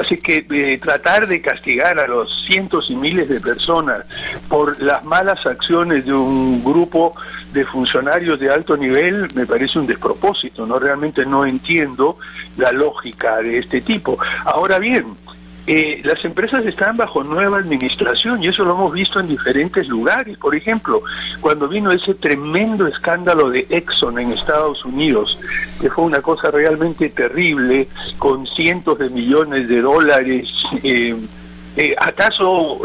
Así que tratar de castigar a los cientos y miles de personas por las malas acciones de un grupo de funcionarios de alto nivel me parece un despropósito, ¿no? Realmente no entiendo la lógica de este tipo. Ahora bien, las empresas están bajo nueva administración y eso lo hemos visto en diferentes lugares. Por ejemplo, cuando vino ese tremendo escándalo de Exxon en Estados Unidos, que fue una cosa realmente terrible, con cientos de millones de dólares, ¿acaso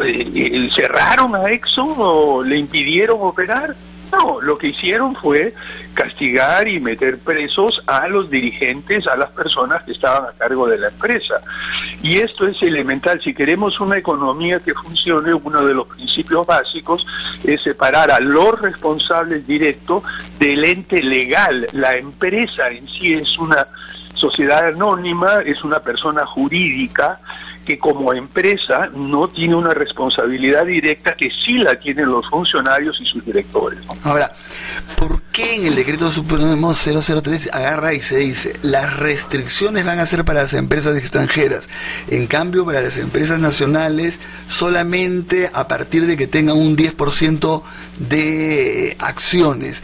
cerraron a Exxon o le impidieron operar? No, lo que hicieron fue castigar y meter presos a los dirigentes, a las personas que estaban a cargo de la empresa. Y esto es elemental. Si queremos una economía que funcione, uno de los principios básicos es separar a los responsables directos del ente legal. La empresa en sí es una sociedad anónima, es una persona jurídica que como empresa no tiene una responsabilidad directa que sí la tienen los funcionarios y sus directores, ¿no?
Ahora, ¿por qué en el decreto supremo 003 agarra y se dice las restricciones van a ser para las empresas extranjeras, en cambio para las empresas nacionales solamente a partir de que tengan un 10% de acciones?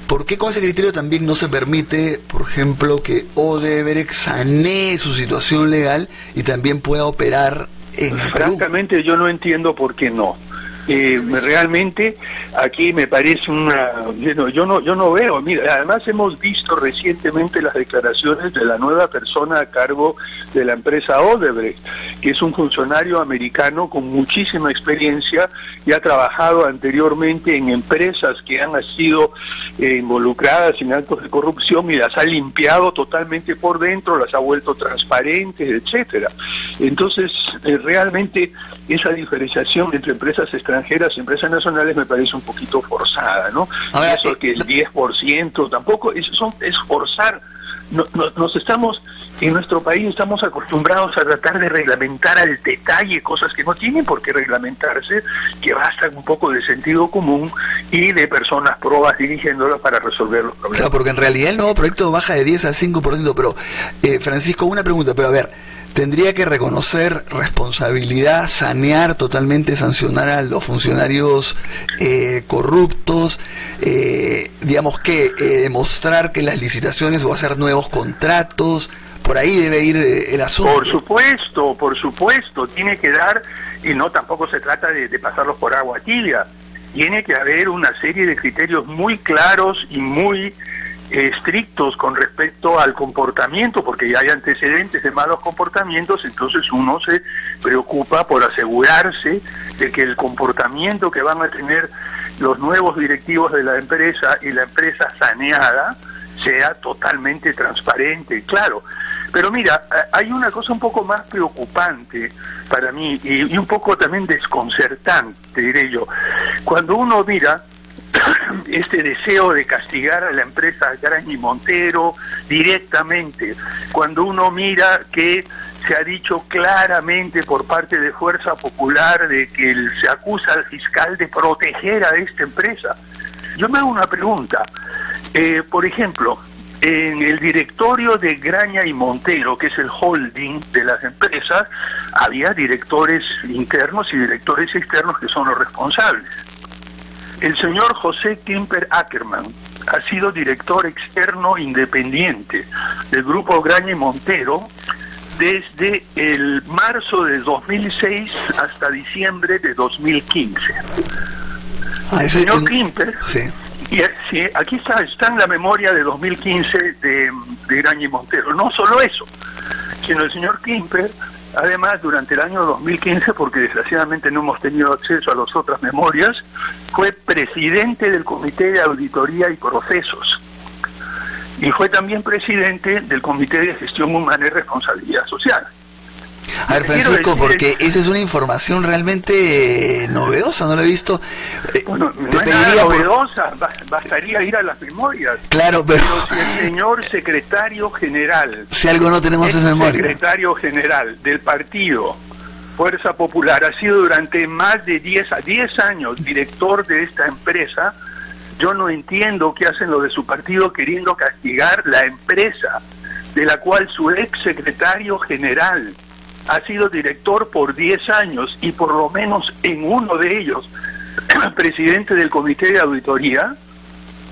¿Por qué con ese criterio también no se permite, por ejemplo, que Odebrecht sanee su situación legal y también pueda operar en el Perú?
Francamente yo no entiendo por qué no. Realmente aquí me parece yo no veo. Mira, además hemos visto recientemente las declaraciones de la nueva persona a cargo de la empresa Odebrecht, que es un funcionario americano con muchísima experiencia y ha trabajado anteriormente en empresas que han sido involucradas en actos de corrupción y las ha limpiado totalmente por dentro, las ha vuelto transparentes, etcétera. Entonces, realmente esa diferenciación entre empresas extranjeras y empresas nacionales me parece un poquito forzada, ¿no? Y eso que el 10% tampoco es forzar. En nuestro país estamos acostumbrados a tratar de reglamentar al detalle cosas que no tienen por qué reglamentarse, que bastan un poco de sentido común y de personas probas dirigiéndolas para resolver los problemas.
Claro, porque en realidad el nuevo proyecto baja de 10 a 5%, pero Francisco, una pregunta, pero a ver, tendría que reconocer responsabilidad, sanear totalmente, sancionar a los funcionarios corruptos, digamos que demostrar que las licitaciones o hacer nuevos contratos, por ahí debe ir el asunto.
Por supuesto, tiene que dar, y no tampoco se trata de pasarlos por agua tibia, tiene que haber una serie de criterios muy claros y muy estrictos con respecto al comportamiento, porque ya hay antecedentes de malos comportamientos, entonces uno se preocupa por asegurarse de que el comportamiento que van a tener los nuevos directivos de la empresa y la empresa saneada sea totalmente transparente, claro. Pero mira, hay una cosa un poco más preocupante para mí y un poco también desconcertante, diré yo. Cuando uno mira este deseo de castigar a la empresa Graña y Montero directamente, cuando uno mira que se ha dicho claramente por parte de Fuerza Popular de que se acusa al fiscal de proteger a esta empresa, yo me hago una pregunta. Por ejemplo, en el directorio de Graña y Montero, que es el holding de las empresas, había directores internos y directores externos que son los responsables. El señor José Klimper Ackerman ha sido director externo independiente del grupo Graña y Montero desde el marzo de 2006 hasta diciembre de 2015. El señor Klimper,
sí.
Y sí, aquí está en la memoria de 2015 de Graña y Montero. No solo eso, sino el señor Klimper, además, durante el año 2015, porque desgraciadamente no hemos tenido acceso a las otras memorias, fue presidente del Comité de Auditoría y Procesos. Y fue también presidente del Comité de Gestión Humana y Responsabilidad Social.
A ver, Francisco, porque esa es una información realmente novedosa, no la he visto.
Bueno, no es nada novedosa, bastaría ir a las memorias.
Claro, pero
si el señor secretario general,
si algo no tenemos en memoria,
secretario general del partido Fuerza Popular, ha sido durante más de 10 años director de esta empresa, yo no entiendo qué hacen los de su partido queriendo castigar la empresa de la cual su ex secretario general ha sido director por 10 años y por lo menos en uno de ellos presidente del Comité de Auditoría,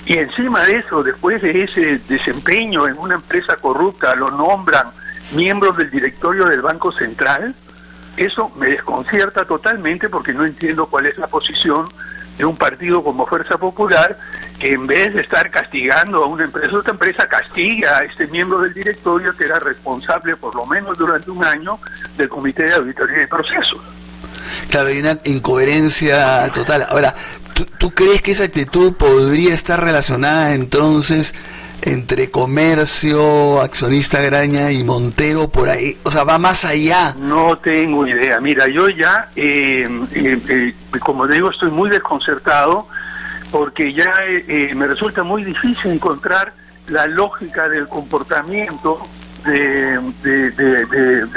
y encima de eso, después de ese desempeño en una empresa corrupta, lo nombran miembros del directorio del Banco Central. Eso me desconcierta totalmente porque no entiendo cuál es la posición de un partido como Fuerza Popular, que en vez de estar castigando a una empresa, otra empresa castiga a este miembro del directorio que era responsable por lo menos durante un año del Comité de Auditoría y Procesos.
Claro, hay una incoherencia total. Ahora, ¿tú crees que esa actitud podría estar relacionada entonces entre Comercio, Accionista Graña y Montero por ahí? O sea, va más allá.
No tengo idea. Mira, yo ya, como digo, estoy muy desconcertado porque ya me resulta muy difícil encontrar la lógica del comportamiento de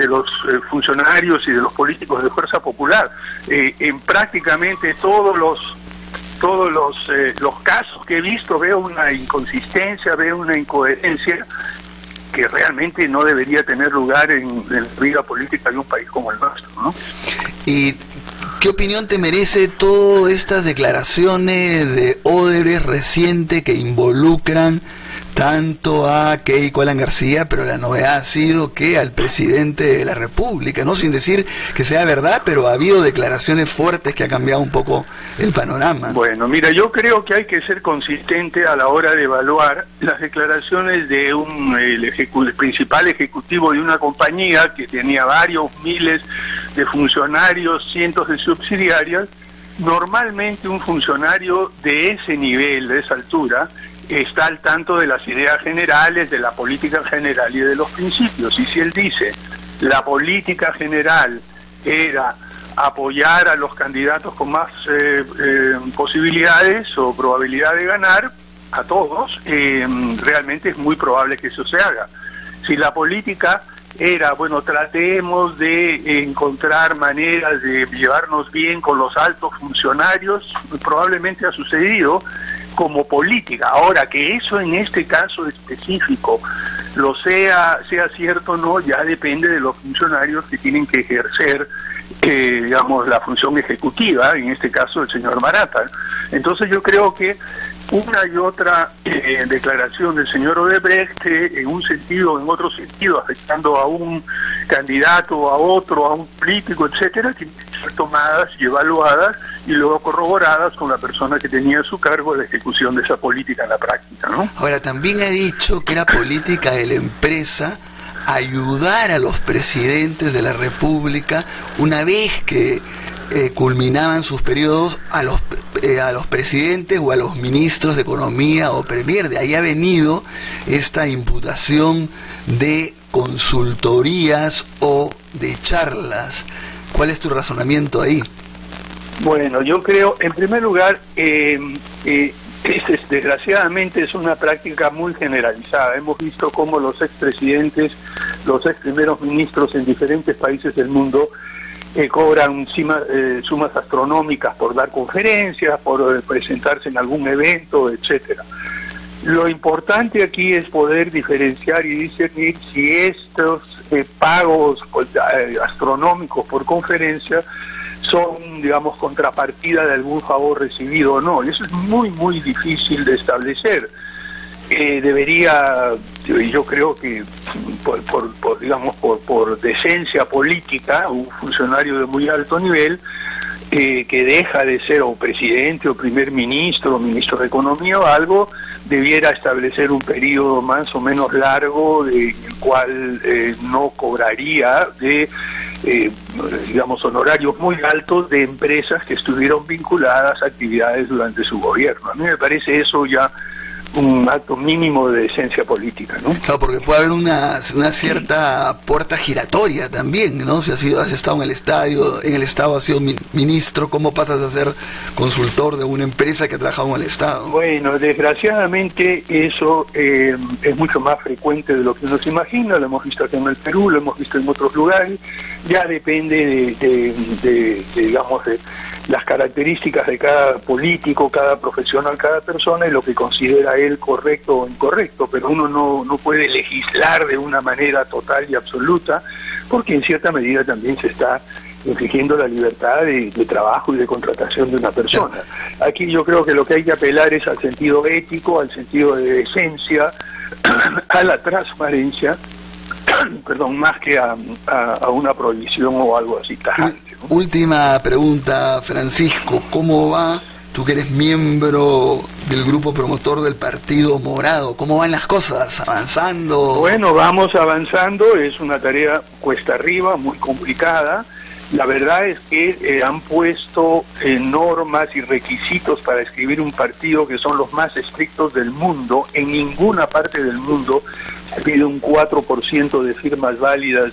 los funcionarios y de los políticos de Fuerza Popular. En prácticamente todos los casos que he visto veo una inconsistencia, veo una incoherencia que realmente no debería tener lugar en la vida política de un país como el nuestro, ¿no?
¿Y qué opinión te merece todas estas declaraciones de Odebrecht reciente que involucran tanto a Keiko Alan García, pero la novedad ha sido que al presidente de la República, no sin decir que sea verdad, pero ha habido declaraciones fuertes que ha cambiado un poco el panorama?
Bueno, mira, yo creo que hay que ser consistente a la hora de evaluar las declaraciones de el principal ejecutivo de una compañía que tenía varios miles de funcionarios, cientos de subsidiarias. Normalmente un funcionario de ese nivel, de esa altura, está al tanto de las ideas generales, de la política general y de los principios. Y si él dice, la política general era apoyar a los candidatos con más posibilidades o probabilidad de ganar, a todos, realmente es muy probable que eso se haga. Si la política era, bueno, tratemos de encontrar maneras de llevarnos bien con los altos funcionarios, probablemente ha sucedido como política. Ahora, que eso en este caso específico lo sea cierto o no, ya depende de los funcionarios que tienen que ejercer, digamos, la función ejecutiva, en este caso el señor Marata. Entonces yo creo que una y otra declaración del señor Odebrecht, en un sentido o en otro sentido, afectando a un candidato, a otro, a un político, etcétera, tienen que ser tomadas y evaluadas y luego corroboradas con la persona que tenía a su cargo la ejecución de esa política en la práctica, ¿no?
Ahora, también ha dicho que era política de la empresa ayudar a los presidentes de la República una vez que culminaban sus periodos, a los presidentes o a los ministros de Economía o Premier. De ahí ha venido esta imputación de consultorías o de charlas. ¿Cuál es tu razonamiento ahí?
Bueno, yo creo, en primer lugar, desgraciadamente es una práctica muy generalizada. Hemos visto cómo los expresidentes, los ex primeros ministros en diferentes países del mundo cobran sumas astronómicas por dar conferencias, por presentarse en algún evento, etcétera. Lo importante aquí es poder diferenciar y discernir si estos pagos astronómicos por conferencia son, digamos, contrapartida de algún favor recibido o no. Eso es muy, muy difícil de establecer. Debería, yo creo que por decencia política, un funcionario de muy alto nivel que deja de ser o presidente o primer ministro o ministro de Economía o algo, debiera establecer un periodo más o menos largo en el cual no cobraría de honorarios muy altos de empresas que estuvieron vinculadas a actividades durante su gobierno. A mí me parece eso ya un acto mínimo de decencia política, ¿no?
Claro, porque puede haber una cierta puerta giratoria también, ¿no? Si has estado en el Estado, has sido ministro, ¿cómo pasas a ser consultor de una empresa que ha trabajado en el Estado?
Bueno, desgraciadamente eso es mucho más frecuente de lo que uno se imagina. Lo hemos visto acá en el Perú, lo hemos visto en otros lugares. Ya depende de las características de cada político, cada profesional, cada persona y lo que considera él correcto o incorrecto, pero uno no puede legislar de una manera total y absoluta, porque en cierta medida también se está infringiendo la libertad de trabajo y de contratación de una persona. Aquí yo creo que lo que hay que apelar es al sentido ético, al sentido de decencia, a la transparencia, más que a una prohibición o algo así tajante, ¿no?
Última pregunta, Francisco, ¿cómo va? Tú que eres miembro del grupo promotor del Partido Morado, ¿cómo van las cosas? ¿Avanzando?
Bueno, vamos avanzando, es una tarea cuesta arriba, muy complicada. La verdad es que han puesto normas y requisitos para escribir un partido que son los más estrictos del mundo. En ninguna parte del mundo se pide un 4% de firmas válidas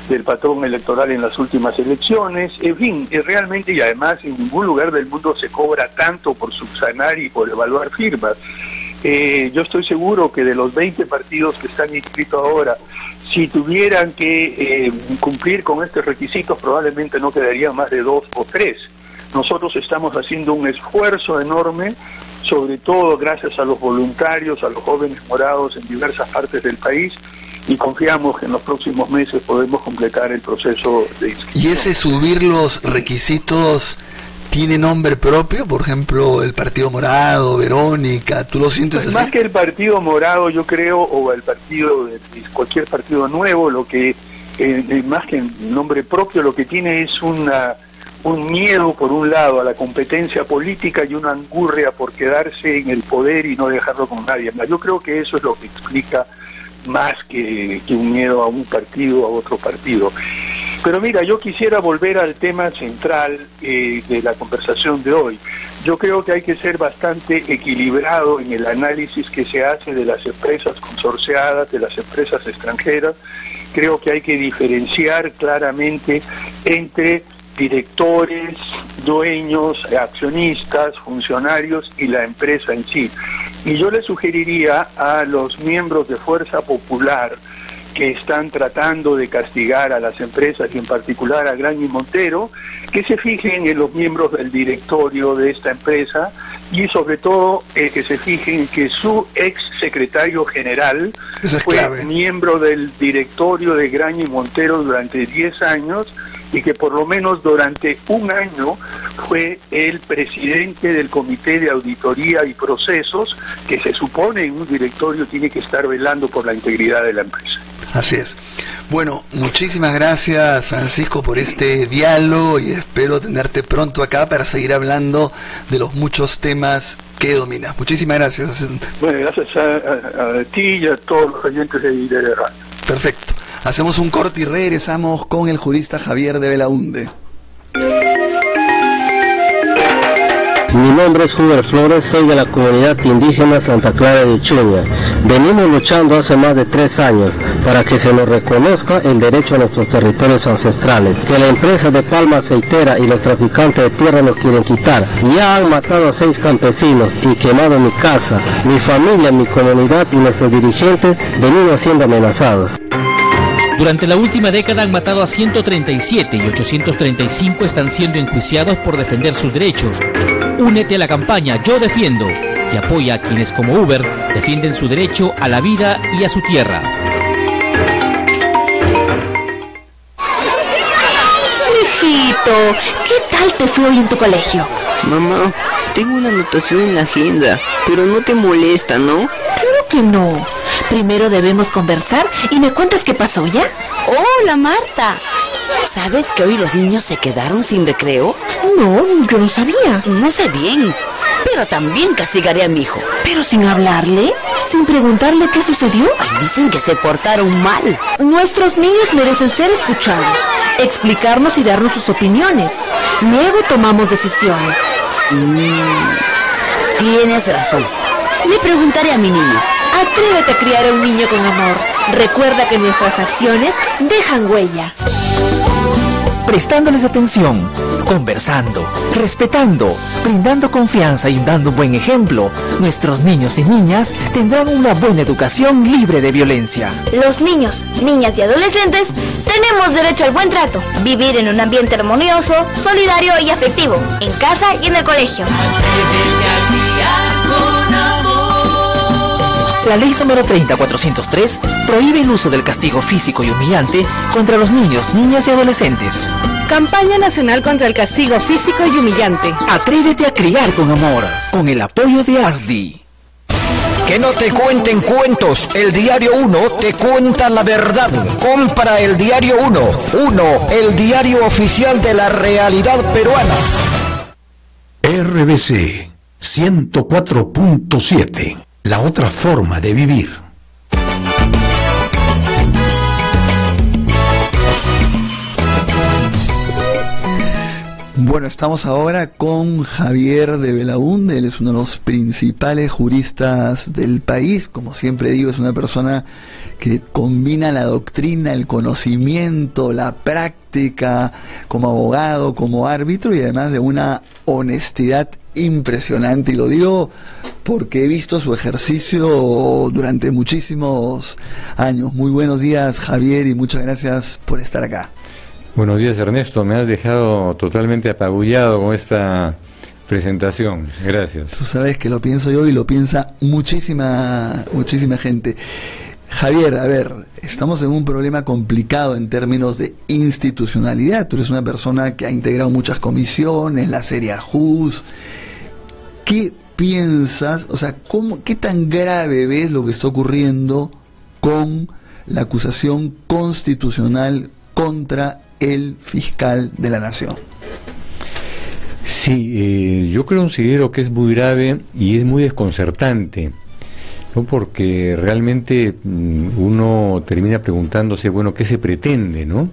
del patrón electoral en las últimas elecciones. En fin, realmente, y además en ningún lugar del mundo se cobra tanto por subsanar y por evaluar firmas. Yo estoy seguro que de los 20 partidos que están inscritos ahora, si tuvieran que cumplir con estos requisitos, probablemente no quedarían más de 2 o 3. Nosotros estamos haciendo un esfuerzo enorme, sobre todo gracias a los voluntarios, a los jóvenes morados en diversas partes del país, y confiamos que en los próximos meses podemos completar el proceso de inscripción.
¿Y ese subir los requisitos tiene nombre propio? Por ejemplo, el Partido Morado, Verónica, ¿tú lo sientes así?
Más que el Partido Morado, yo creo, o el partido, cualquier partido nuevo, lo que, más que el nombre propio, lo que tiene es un miedo, por un lado, a la competencia política y una angurria por quedarse en el poder y no dejarlo con nadie más. Yo creo que eso es lo que explica más que un miedo a un partido, a otro partido. Pero mira, yo quisiera volver al tema central de la conversación de hoy. Yo creo que hay que ser bastante equilibrado en el análisis que se hace de las empresas consorciadas, de las empresas extranjeras. Creo que hay que diferenciar claramente entre directores, dueños, accionistas, funcionarios y la empresa en sí. Y yo le sugeriría a los miembros de Fuerza Popular que están tratando de castigar a las empresas y en particular a Graña y Montero, que se fijen en los miembros del directorio de esta empresa y sobre todo que se fijen que su ex secretario general fue miembro del directorio de Graña y Montero durante 10 años y que por lo menos durante un año fue el presidente del Comité de Auditoría y Procesos, que se supone en un directorio tiene que estar velando por la integridad de la empresa.
Así es. Bueno, muchísimas gracias, Francisco, por este diálogo y espero tenerte pronto acá para seguir hablando de los muchos temas que dominas. Muchísimas gracias.
Bueno, gracias a ti y a todos los oyentes de IDL Radio.
Perfecto. Hacemos un corte y regresamos con el jurista Javier de Belaunde.
Mi nombre es Hubert Flores, soy de la comunidad indígena Santa Clara de Chuña. Venimos luchando hace más de 3 años para que se nos reconozca el derecho a nuestros territorios ancestrales, que la empresa de palma aceitera y los traficantes de tierra nos quieren quitar. Ya han matado a 6 campesinos y quemado mi casa, mi familia, mi comunidad y nuestros dirigentes venimos siendo amenazados.
Durante la última década han matado a 137 y 835 están siendo enjuiciados por defender sus derechos. Únete a la campaña Yo Defiendo y apoya a quienes como Uber defienden su derecho a la vida y a su tierra.
Hijito, ¿qué tal te fue hoy en tu colegio?
Mamá, tengo una anotación en la agenda, pero no te molesta, ¿no?
Claro que no. Primero debemos conversar y me cuentas qué pasó, ¿ya?
Hola, Marta. ¿Sabes que hoy los niños se quedaron sin recreo?
No, yo no sabía.
No sé bien, pero también castigaré a mi hijo.
¿Pero sin hablarle? ¿Sin preguntarle qué sucedió?
Ay, dicen que se portaron mal.
Nuestros niños merecen ser escuchados, explicarnos y darnos sus opiniones. Luego tomamos decisiones.
Tienes razón. Le preguntaré a mi niño.
Atrévete a criar a un niño con amor. Recuerda que nuestras acciones dejan huella.
Prestándoles atención, conversando, respetando, brindando confianza y dando un buen ejemplo, nuestros niños y niñas tendrán una buena educación libre de violencia.
Los niños, niñas y adolescentes tenemos derecho al buen trato, vivir en un ambiente armonioso, solidario y afectivo, en casa y en el colegio.
La ley número 30403 prohíbe el uso del castigo físico y humillante contra los niños, niñas y adolescentes.
Campaña Nacional contra el Castigo Físico y Humillante.
Atrévete a criar con amor, con el apoyo de ASDI.
Que no te cuenten cuentos, el Diario 1 te cuenta la verdad. Compra el Diario 1, el diario oficial de la realidad peruana.
RBC 104.7, la otra forma de vivir.
Bueno, estamos ahora con Javier de Belaunde. Él es uno de los principales juristas del país. Como siempre digo, es una persona que combina la doctrina, el conocimiento, la práctica como abogado, como árbitro y además de una honestidad impresionante. Y lo digo porque he visto su ejercicio durante muchísimos años. Muy buenos días, Javier, y muchas gracias por estar acá.
Buenos días, Ernesto. Me has dejado totalmente apabullado con esta presentación. Gracias.
Tú sabes que lo pienso yo y lo piensa muchísima gente. Javier, a ver, estamos en un problema complicado en términos de institucionalidad. Tú eres una persona que ha integrado muchas comisiones, la serie Ajus. ¿Qué piensas? O sea, ¿qué tan grave ves lo que está ocurriendo con la acusación constitucional contra el fiscal de la Nación?
Sí, yo considero que es muy grave y es muy desconcertante, ¿no? Porque realmente uno termina preguntándose, bueno, ¿qué se pretende, no?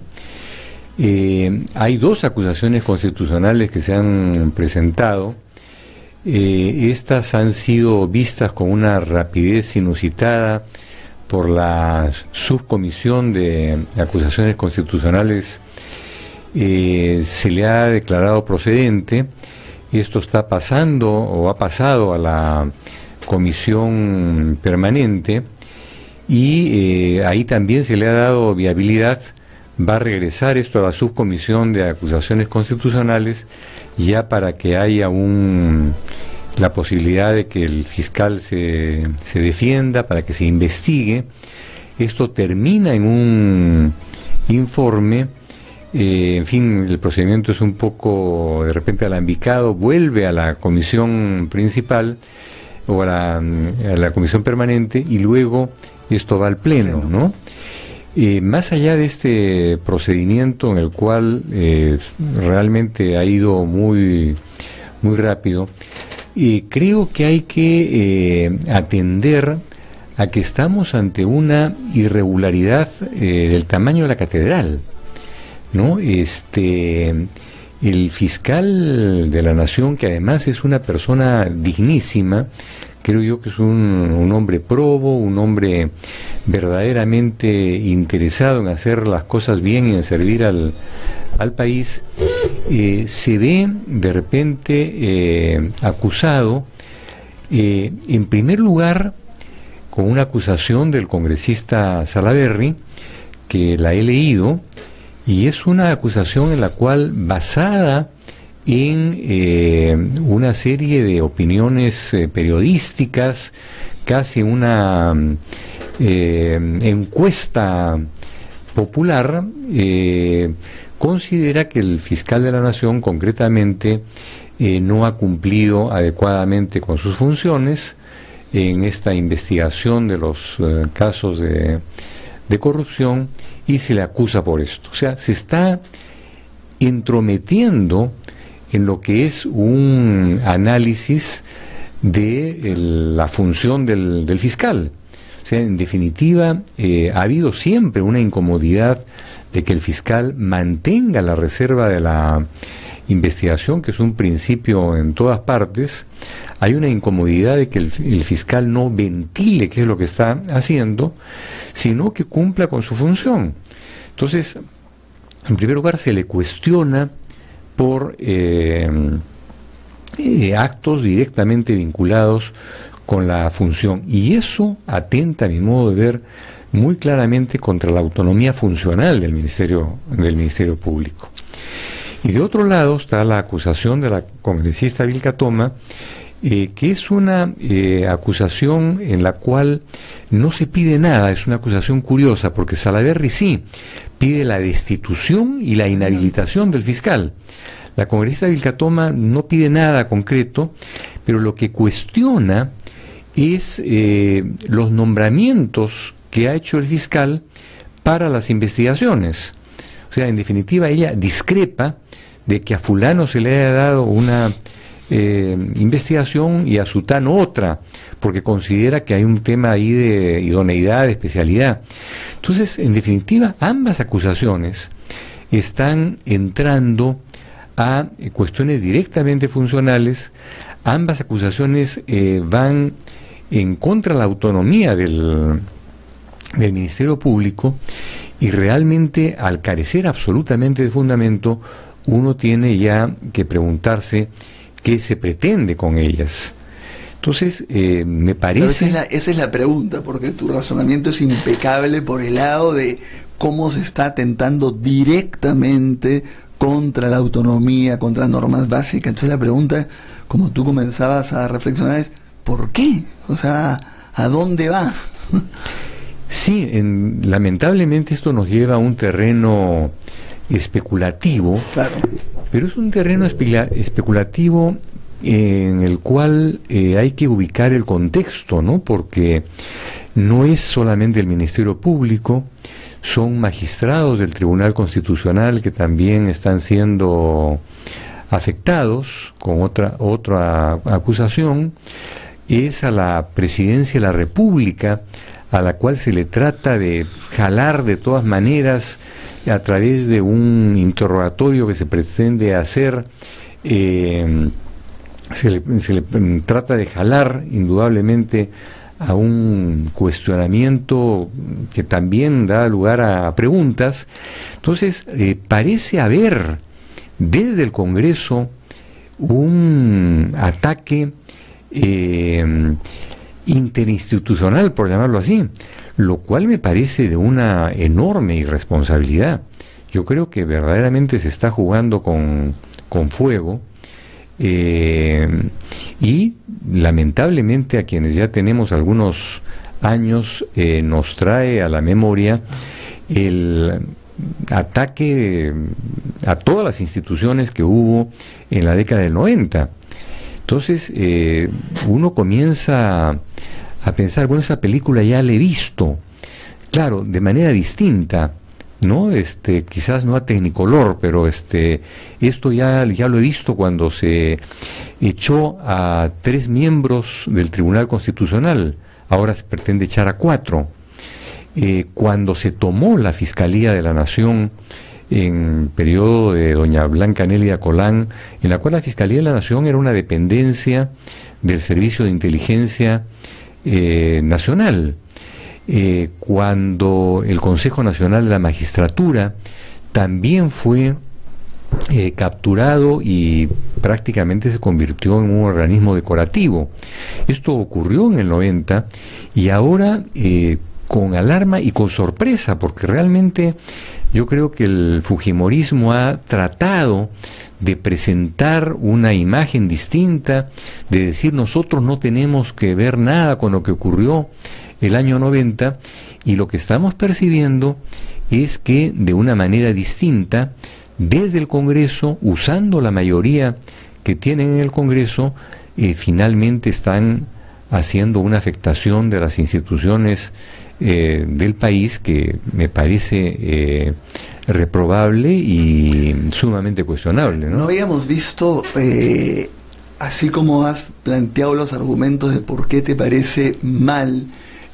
Hay dos acusaciones constitucionales que se han presentado. Estas han sido vistas con una rapidez inusitada por la subcomisión de acusaciones constitucionales. Se le ha declarado procedente. Esto está pasando o ha pasado a la comisión permanente y ahí también se le ha dado viabilidad. Va a regresar esto a la subcomisión de acusaciones constitucionales ya para que haya la posibilidad de que el fiscal se defienda, para que se investigue. Esto termina en un informe. En fin, el procedimiento es un poco de repente alambicado, vuelve a la comisión principal o a la comisión permanente y luego esto va al pleno, ¿no? Más allá de este procedimiento en el cual realmente ha ido muy rápido, creo que hay que atender a que estamos ante una irregularidad del tamaño de la catedral, ¿no? El fiscal de la Nación, que además es una persona dignísima, creo yo que es un hombre probo, un hombre verdaderamente interesado en hacer las cosas bien y en servir al país, se ve de repente acusado, en primer lugar, con una acusación del congresista Salaverry, que la he leído, y es una acusación en la cual, basada en una serie de opiniones periodísticas, casi una encuesta popular, considera que el fiscal de la Nación concretamente no ha cumplido adecuadamente con sus funciones en esta investigación de los casos de corrupción, y se le acusa por esto. O sea, se está entrometiendo en lo que es un análisis de la función del fiscal. O sea, en definitiva, ha habido siempre una incomodidad de que el fiscal mantenga la reserva de la investigación, que es un principio en todas partes. Hay una incomodidad de que el fiscal no ventile qué es lo que está haciendo, sino que cumpla con su función. Entonces, en primer lugar, se le cuestiona por actos directamente vinculados con la función, y eso atenta, a mi modo de ver, muy claramente contra la autonomía funcional del Ministerio Público. Y de otro lado está la acusación de la congresista Vilca Toma, que es una acusación en la cual no se pide nada. Es una acusación curiosa, porque Salaverry sí pide la destitución y la inhabilitación del fiscal. La congresista Vilca Toma no pide nada concreto, pero lo que cuestiona es los nombramientos que ha hecho el fiscal para las investigaciones. O sea, en definitiva, ella discrepa de que a fulano se le haya dado una investigación y a sutano otra, porque considera que hay un tema ahí de idoneidad, de especialidad. Entonces, en definitiva, ambas acusaciones están entrando a cuestiones directamente funcionales. Ambas acusaciones van en contra de la autonomía del Ministerio Público, y realmente, al carecer absolutamente de fundamento, uno tiene ya que preguntarse qué se pretende con ellas. Entonces, me parece...
Esa es la pregunta, porque tu razonamiento es impecable por el lado de cómo se está atentando directamente contra la autonomía, contra normas básicas. Entonces la pregunta, como tú comenzabas a reflexionar, es ¿por qué? O sea, ¿a dónde va?
Sí, lamentablemente esto nos lleva a un terreno especulativo,
claro,
pero es un terreno especulativo en el cual hay que ubicar el contexto, ¿no? Porque no es solamente el Ministerio Público, son magistrados del Tribunal Constitucional que también están siendo afectados con otra acusación. Es a la Presidencia de la República a la cual se le trata de jalar de todas maneras a través de un interrogatorio que se pretende hacer. Se le trata de jalar indudablemente a un cuestionamiento que también da lugar a preguntas. Entonces, parece haber desde el Congreso un ataque interinstitucional, por llamarlo así, lo cual me parece de una enorme irresponsabilidad. Yo creo que verdaderamente se está jugando con fuego. Y lamentablemente a quienes ya tenemos algunos años nos trae a la memoria el ataque a todas las instituciones que hubo en la década del 90. Entonces uno comienza a pensar, bueno, esa película ya la he visto, claro, de manera distinta, ¿no? Quizás no a Tecnicolor, pero esto ya lo he visto cuando se echó a 3 miembros del Tribunal Constitucional, ahora se pretende echar a 4. Cuando se tomó la Fiscalía de la Nación en periodo de doña Blanca Nelia Colán, en la cual la Fiscalía de la Nación era una dependencia del Servicio de Inteligencia Nacional. Cuando el Consejo Nacional de la Magistratura también fue capturado y prácticamente se convirtió en un organismo decorativo. Esto ocurrió en el 90 y ahora con alarma y con sorpresa, porque realmente yo creo que el fujimorismo ha tratado de presentar una imagen distinta, de decir nosotros no tenemos que ver nada con lo que ocurrió el año 90, y lo que estamos percibiendo es que de una manera distinta, desde el Congreso, usando la mayoría que tienen en el Congreso, finalmente están haciendo una afectación de las instituciones del país que me parece reprobable y sumamente cuestionable, ¿no?
No habíamos visto, así como has planteado los argumentos de por qué te parece mal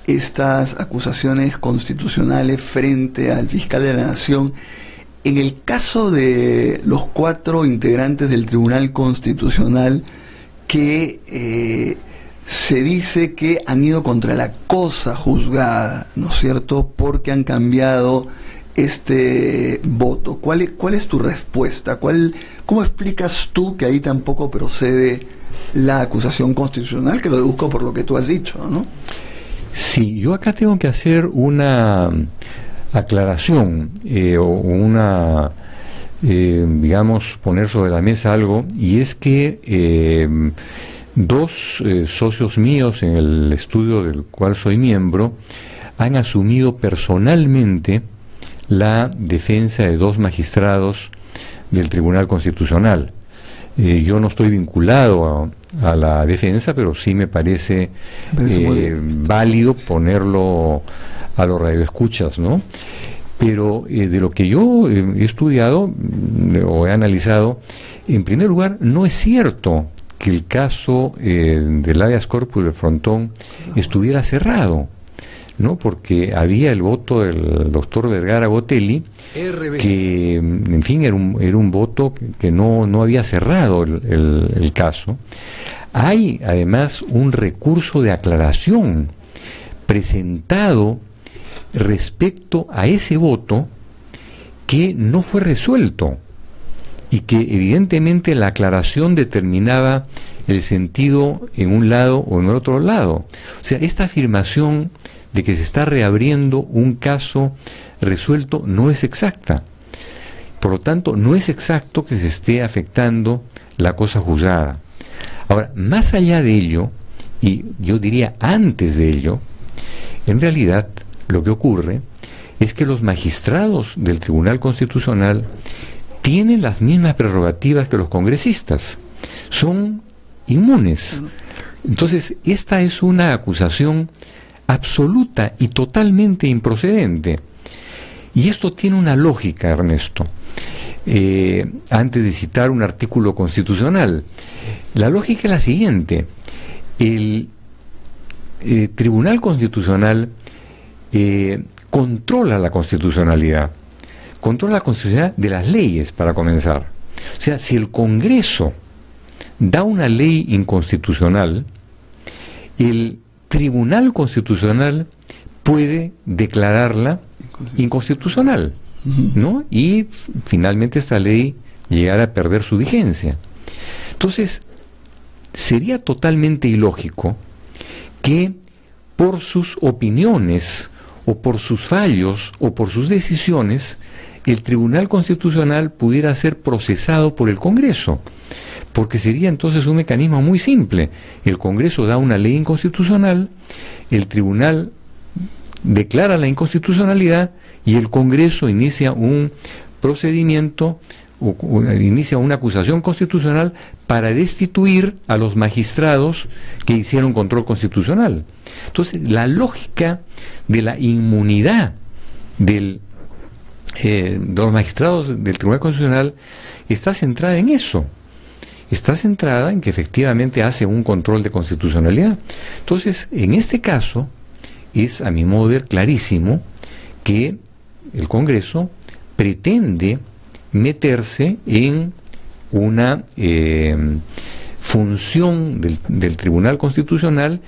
estas acusaciones constitucionales frente al fiscal de la Nación, en el caso de los 4 integrantes del Tribunal Constitucional que se dice que han ido contra la cosa juzgada, ¿no es cierto?, porque han cambiado este voto. ¿Cuál es tu respuesta? ¿Cómo explicas tú que ahí tampoco procede la acusación constitucional, que lo deduzco por lo que tú has dicho, ¿no?
Sí, yo acá tengo que hacer una aclaración o una, digamos, poner sobre la mesa algo, y es que 2 socios míos en el estudio del cual soy miembro han asumido personalmente la defensa de 2 magistrados del Tribunal Constitucional. Yo no estoy vinculado a la defensa, pero sí me parece válido ponerlo a los radioescuchas, ¿no? Pero de lo que yo he estudiado o he analizado, en primer lugar, no es cierto que el caso del habeas corpus del Frontón estuviera cerrado, ¿no? Porque había el voto del doctor Vergara Botelli, que en fin era un voto que no había cerrado el caso. Hay además un recurso de aclaración presentado respecto a ese voto que no fue resuelto y que evidentemente la aclaración determinaba el sentido en un lado o en el otro lado. O sea, esta afirmación de que se está reabriendo un caso resuelto no es exacta. Por lo tanto, no es exacto que se esté afectando la cosa juzgada. Ahora, más allá de ello, y yo diría antes de ello, en realidad lo que ocurre es que los magistrados del Tribunal Constitucional tienen las mismas prerrogativas que los congresistas. Son inmunes. Entonces, esta es una acusación absoluta y totalmente improcedente. Y esto tiene una lógica, Ernesto. Antes de citar un artículo constitucional, la lógica es la siguiente: el Tribunal Constitucional controla la constitucionalidad de las leyes, para comenzar. O sea, si el Congreso da una ley inconstitucional, el Tribunal Constitucional puede declararla inconstitucional, ¿no? Y finalmente esta ley llegar a perder su vigencia. Entonces, sería totalmente ilógico que por sus opiniones o por sus fallos o por sus decisiones el Tribunal Constitucional pudiera ser procesado por el Congreso, porque sería entonces un mecanismo muy simple. El Congreso da una ley inconstitucional, el Tribunal declara la inconstitucionalidad y el Congreso inicia un procedimiento o inicia una acusación constitucional para destituir a los magistrados que hicieron control constitucional. Entonces, la lógica de la inmunidad de los magistrados del Tribunal Constitucional está centrada en eso. Está centrada en que efectivamente hace un control de constitucionalidad. Entonces, en este caso, es a mi modo de ver clarísimo que el Congreso pretende meterse en una función del Tribunal Constitucional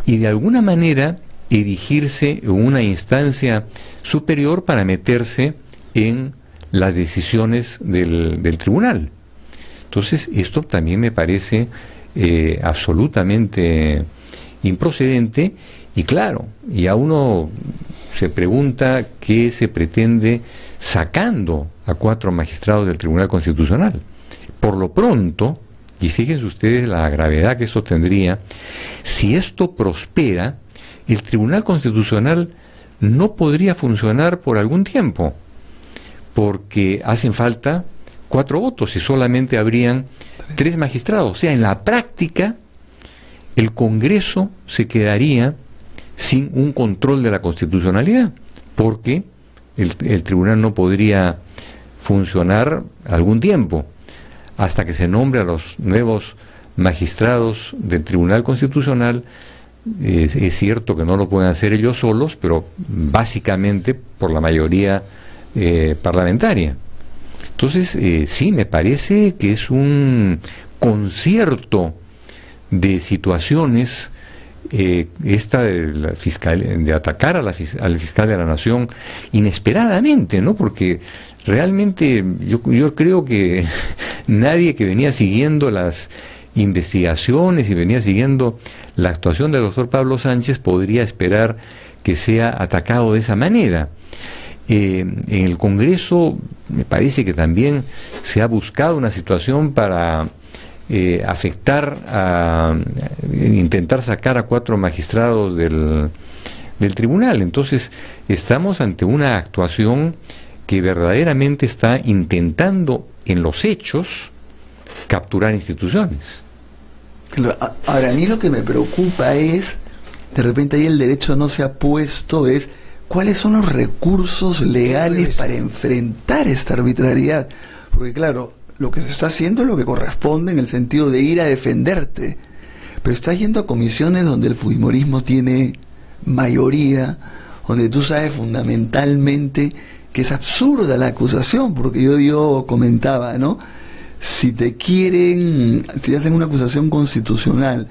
y de alguna manera erigirse en una instancia superior para meterse en las decisiones del tribunal. Entonces, esto también me parece absolutamente improcedente y claro, ya uno se pregunta qué se pretende sacando a 4 magistrados del Tribunal Constitucional. Por lo pronto, y fíjense ustedes la gravedad que esto tendría, si esto prospera, el Tribunal Constitucional no podría funcionar por algún tiempo, porque hacen falta 4 votos y solamente habrían 3 magistrados. O sea, en la práctica, el Congreso se quedaría sin un control de la constitucionalidad, porque el tribunal no podría funcionar algún tiempo, hasta que se nombre a los nuevos magistrados del Tribunal Constitucional. Es cierto que no lo pueden hacer ellos solos, pero básicamente por la mayoría parlamentaria. Entonces, sí, me parece que es un concierto de situaciones, esta de atacar al fiscal de la Nación inesperadamente, ¿no? Porque realmente yo creo que nadie que venía siguiendo las investigaciones y venía siguiendo la actuación del doctor Pablo Sánchez podría esperar que sea atacado de esa manera. En el Congreso me parece que también se ha buscado una situación para intentar sacar a 4 magistrados del tribunal. Entonces, estamos ante una actuación que verdaderamente está intentando en los hechos capturar instituciones.
Ahora, a mí lo que me preocupa es, de repente ahí el derecho no se ha puesto, es cuáles son los recursos legales para enfrentar esta arbitrariedad. Porque claro, lo que se está haciendo es lo que corresponde en el sentido de ir a defenderte, pero estás yendo a comisiones donde el fujimorismo tiene mayoría, donde tú sabes fundamentalmente que es absurda la acusación, porque yo comentaba, ¿no? Si hacen una acusación constitucional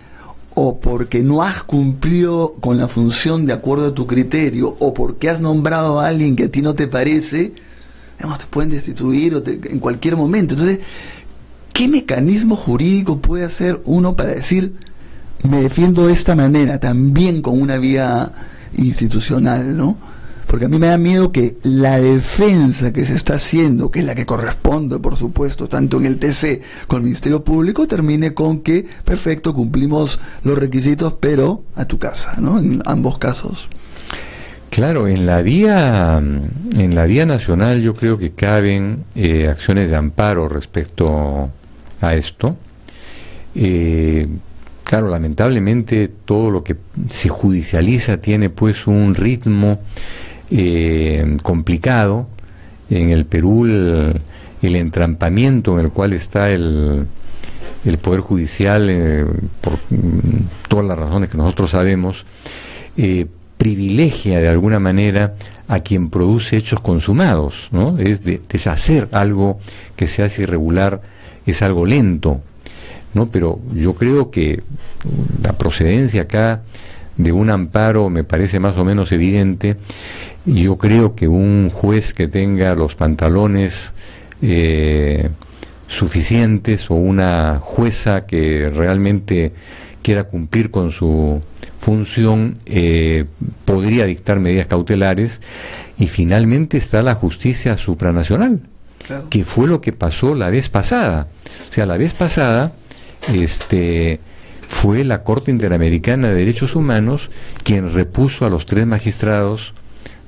o porque no has cumplido con la función de acuerdo a tu criterio o porque has nombrado a alguien que a ti no te parece, digamos, te pueden destituir en cualquier momento. Entonces, ¿qué mecanismo jurídico puede hacer uno para decir, me defiendo de esta manera, también con una vía institucional, ¿no? Porque a mí me da miedo que la defensa que se está haciendo, que es la que corresponde, por supuesto, tanto en el TC como el Ministerio Público, termine con que, perfecto, cumplimos los requisitos, pero a tu casa, ¿no? En ambos casos.
Claro, en la vía nacional yo creo que caben acciones de amparo respecto a esto. Claro, lamentablemente todo lo que se judicializa tiene pues un ritmo complicado. En el Perú el entrampamiento en el cual está el Poder Judicial, por todas las razones que nosotros sabemos, privilegia de alguna manera a quien produce hechos consumados, ¿no? Es deshacer algo que se hace irregular, es algo lento, ¿no? Pero yo creo que la procedencia acá de un amparo me parece más o menos evidente. Yo creo que un juez que tenga los pantalones suficientes, o una jueza que realmente quiera cumplir con su función, podría dictar medidas cautelares. Y finalmente está la justicia supranacional, claro, que fue lo que pasó la vez pasada. O sea, la vez pasada fue la Corte Interamericana de Derechos Humanos quien repuso a los 3 magistrados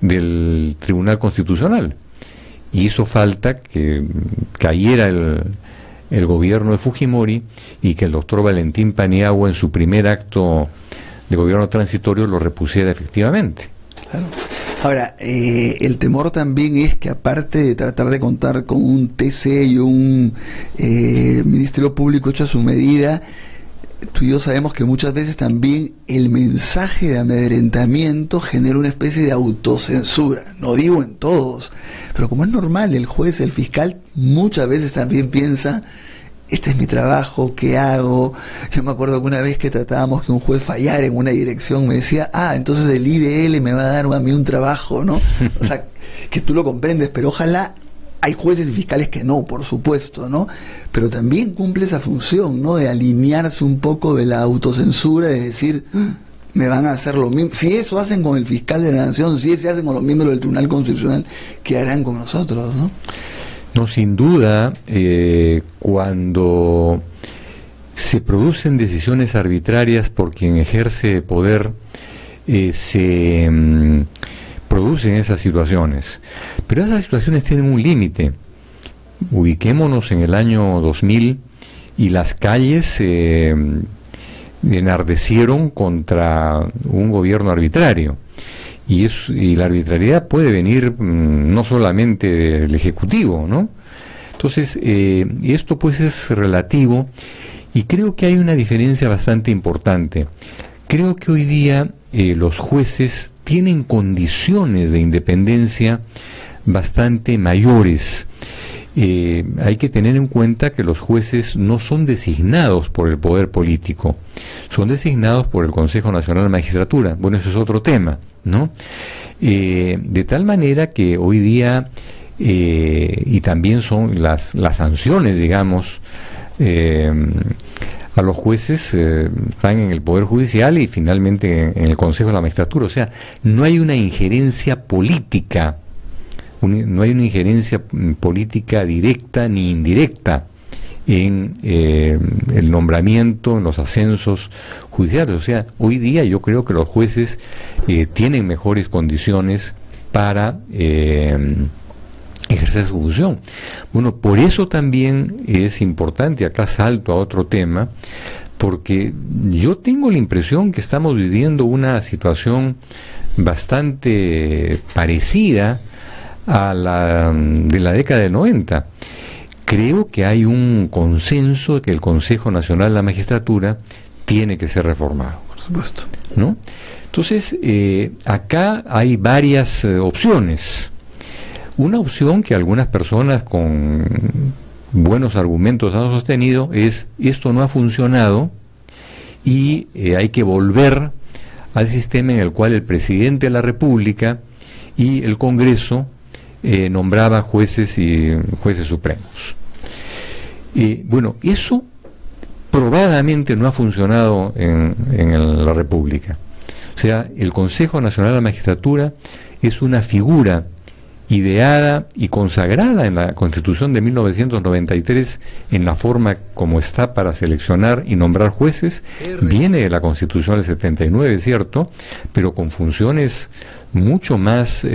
del Tribunal Constitucional, y hizo falta que cayera el gobierno de Fujimori y que el doctor Valentín Paniagua, en su primer acto de gobierno transitorio, lo repusiera efectivamente.
Claro. Ahora, el temor también es que, aparte de tratar de contar con un TC y un Ministerio Público hecho a su medida, tú y yo sabemos que muchas veces también el mensaje de amedrentamiento genera una especie de autocensura. No digo en todos, pero como es normal, el juez, el fiscal, muchas veces también piensa, este es mi trabajo, ¿qué hago? Yo me acuerdo que una vez que tratábamos que un juez fallara en una dirección, me decía, entonces el IDL me va a dar a mí un trabajo, ¿no? O sea, que tú lo comprendes, pero ojalá. Hay jueces y fiscales que no, por supuesto, ¿no? Pero también cumple esa función, ¿no? De alinearse un poco de la autocensura, de decir, me van a hacer lo mismo. Si eso hacen con el fiscal de la Nación, si eso hacen con los miembros del Tribunal Constitucional, ¿qué harán con nosotros, no?
No, sin duda, cuando se producen decisiones arbitrarias por quien ejerce poder, se producen esas situaciones. Pero esas situaciones tienen un límite. Ubiquémonos en el año 2000 y las calles se enardecieron contra un gobierno arbitrario. Y la arbitrariedad puede venir no solamente del Ejecutivo, ¿no? Entonces, esto pues es relativo, y creo que hay una diferencia bastante importante. Creo que hoy día los jueces tienen condiciones de independencia bastante mayores. Hay que tener en cuenta que los jueces no son designados por el poder político, son designados por el Consejo Nacional de Magistratura. Bueno, eso es otro tema, ¿no? De tal manera que hoy día, y también son las sanciones, digamos, a los jueces, están en el Poder Judicial y finalmente en el Consejo de la Magistratura. O sea, no hay una injerencia política, no hay una injerencia política directa ni indirecta en el nombramiento, en los ascensos judiciales. O sea, hoy día yo creo que los jueces tienen mejores condiciones para ejercer su función. Bueno, por eso también es importante, acá salto a otro tema, porque yo tengo la impresión que estamos viviendo una situación bastante parecida a la de la década del 90. Creo que hay un consenso de que el Consejo Nacional de la Magistratura tiene que ser reformado.
Por supuesto.
¿No? Entonces, acá hay varias opciones. Una opción que algunas personas con buenos argumentos han sostenido es: esto no ha funcionado y hay que volver al sistema en el cual el presidente de la República y el Congreso nombraba jueces y jueces supremos. Bueno, eso probadamente no ha funcionado en la República. O sea, el Consejo Nacional de la Magistratura es una figura ideada y consagrada en la Constitución de 1993 en la forma como está para seleccionar y nombrar jueces. Viene de la Constitución del 79, ¿cierto? Pero con funciones mucho más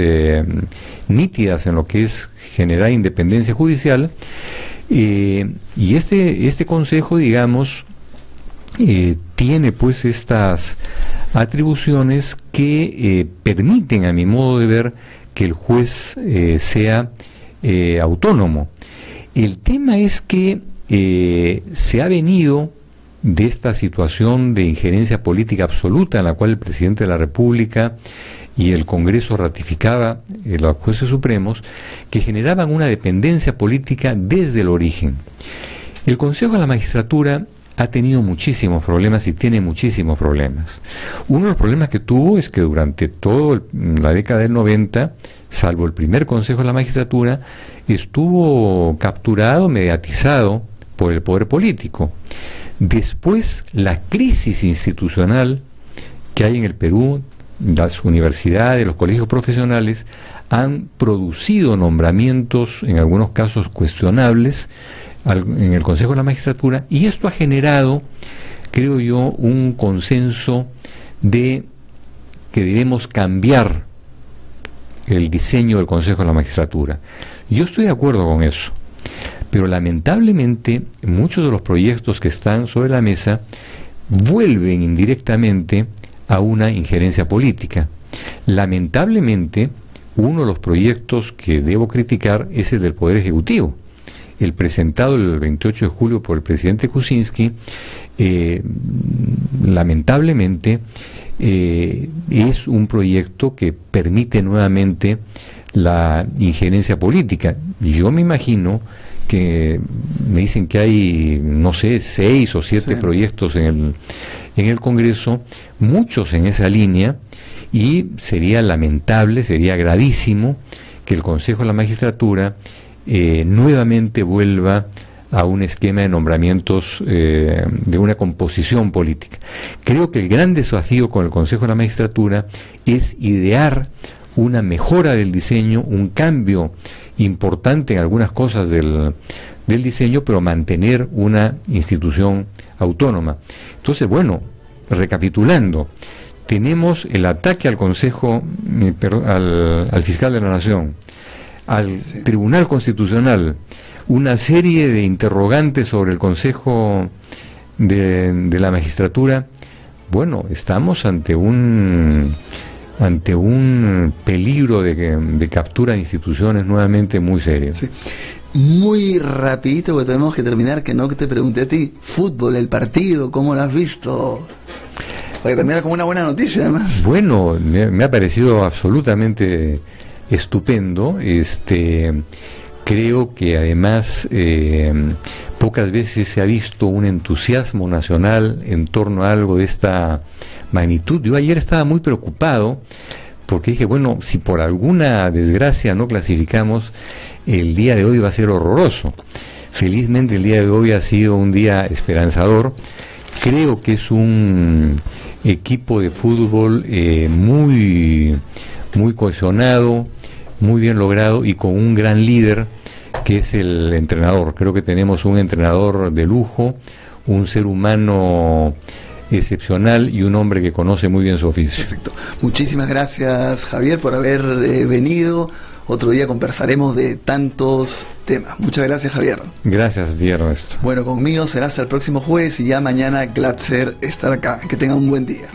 nítidas en lo que es generar independencia judicial. Y este consejo, digamos, tiene pues estas atribuciones que permiten, a mi modo de ver, que el juez sea autónomo. El tema es que se ha venido de esta situación de injerencia política absoluta en la cual el presidente de la República y el Congreso ratificaba los jueces supremos, que generaban una dependencia política desde el origen. El Consejo de la Magistratura ha tenido muchísimos problemas y tiene muchísimos problemas. Uno de los problemas que tuvo es que durante toda la década del 90, salvo el primer Consejo de la Magistratura, estuvo capturado, mediatizado por el poder político. Después, la crisis institucional que hay en el Perú, las universidades, los colegios profesionales, han producido nombramientos, en algunos casos cuestionables, en el Consejo de la Magistratura, y esto ha generado, creo yo, un consenso de que debemos cambiar el diseño del Consejo de la Magistratura. Yo estoy de acuerdo con eso, pero lamentablemente muchos de los proyectos que están sobre la mesa vuelven indirectamente a una injerencia política. Lamentablemente, uno de los proyectos que debo criticar es el del Poder Ejecutivo, el presentado el 28 de julio por el presidente Kuczynski. Lamentablemente es un proyecto que permite nuevamente la injerencia política. Yo me imagino que me dicen que hay, no sé, 6 o 7 proyectos en el Congreso, muchos en esa línea, y sería lamentable, sería gravísimo que el Consejo de la Magistratura nuevamente vuelva a un esquema de nombramientos de una composición política. Creo que el gran desafío con el Consejo de la Magistratura es idear una mejora del diseño, un cambio importante en algunas cosas del diseño, pero mantener una institución autónoma. Entonces, bueno, recapitulando, tenemos el ataque al Consejo, al Fiscal de la Nación, al Tribunal Constitucional, una serie de interrogantes sobre el Consejo de la Magistratura. Bueno, estamos ante un peligro de captura de instituciones nuevamente muy serio.
Sí. Muy rapidito, porque tenemos que terminar, que no te pregunté a ti, fútbol, el partido, ¿cómo lo has visto? Para terminar con una buena noticia, además.
Bueno, me ha parecido absolutamente estupendo. Creo que además pocas veces se ha visto un entusiasmo nacional en torno a algo de esta magnitud. Yo ayer estaba muy preocupado porque dije, bueno, si por alguna desgracia no clasificamos, el día de hoy va a ser horroroso. Felizmente el día de hoy ha sido un día esperanzador. Creo que es un equipo de fútbol muy cohesionado, muy bien logrado y con un gran líder que es el entrenador. Creo que tenemos un entrenador de lujo, un ser humano excepcional y un hombre que conoce muy bien su oficio.
Perfecto. Muchísimas gracias, Javier, por haber venido. Otro día conversaremos de tantos temas. Muchas gracias, Javier.
Gracias, Ernesto.
Bueno, conmigo será hasta el próximo jueves y ya mañana Glatzer estará acá. Que tengan un buen día.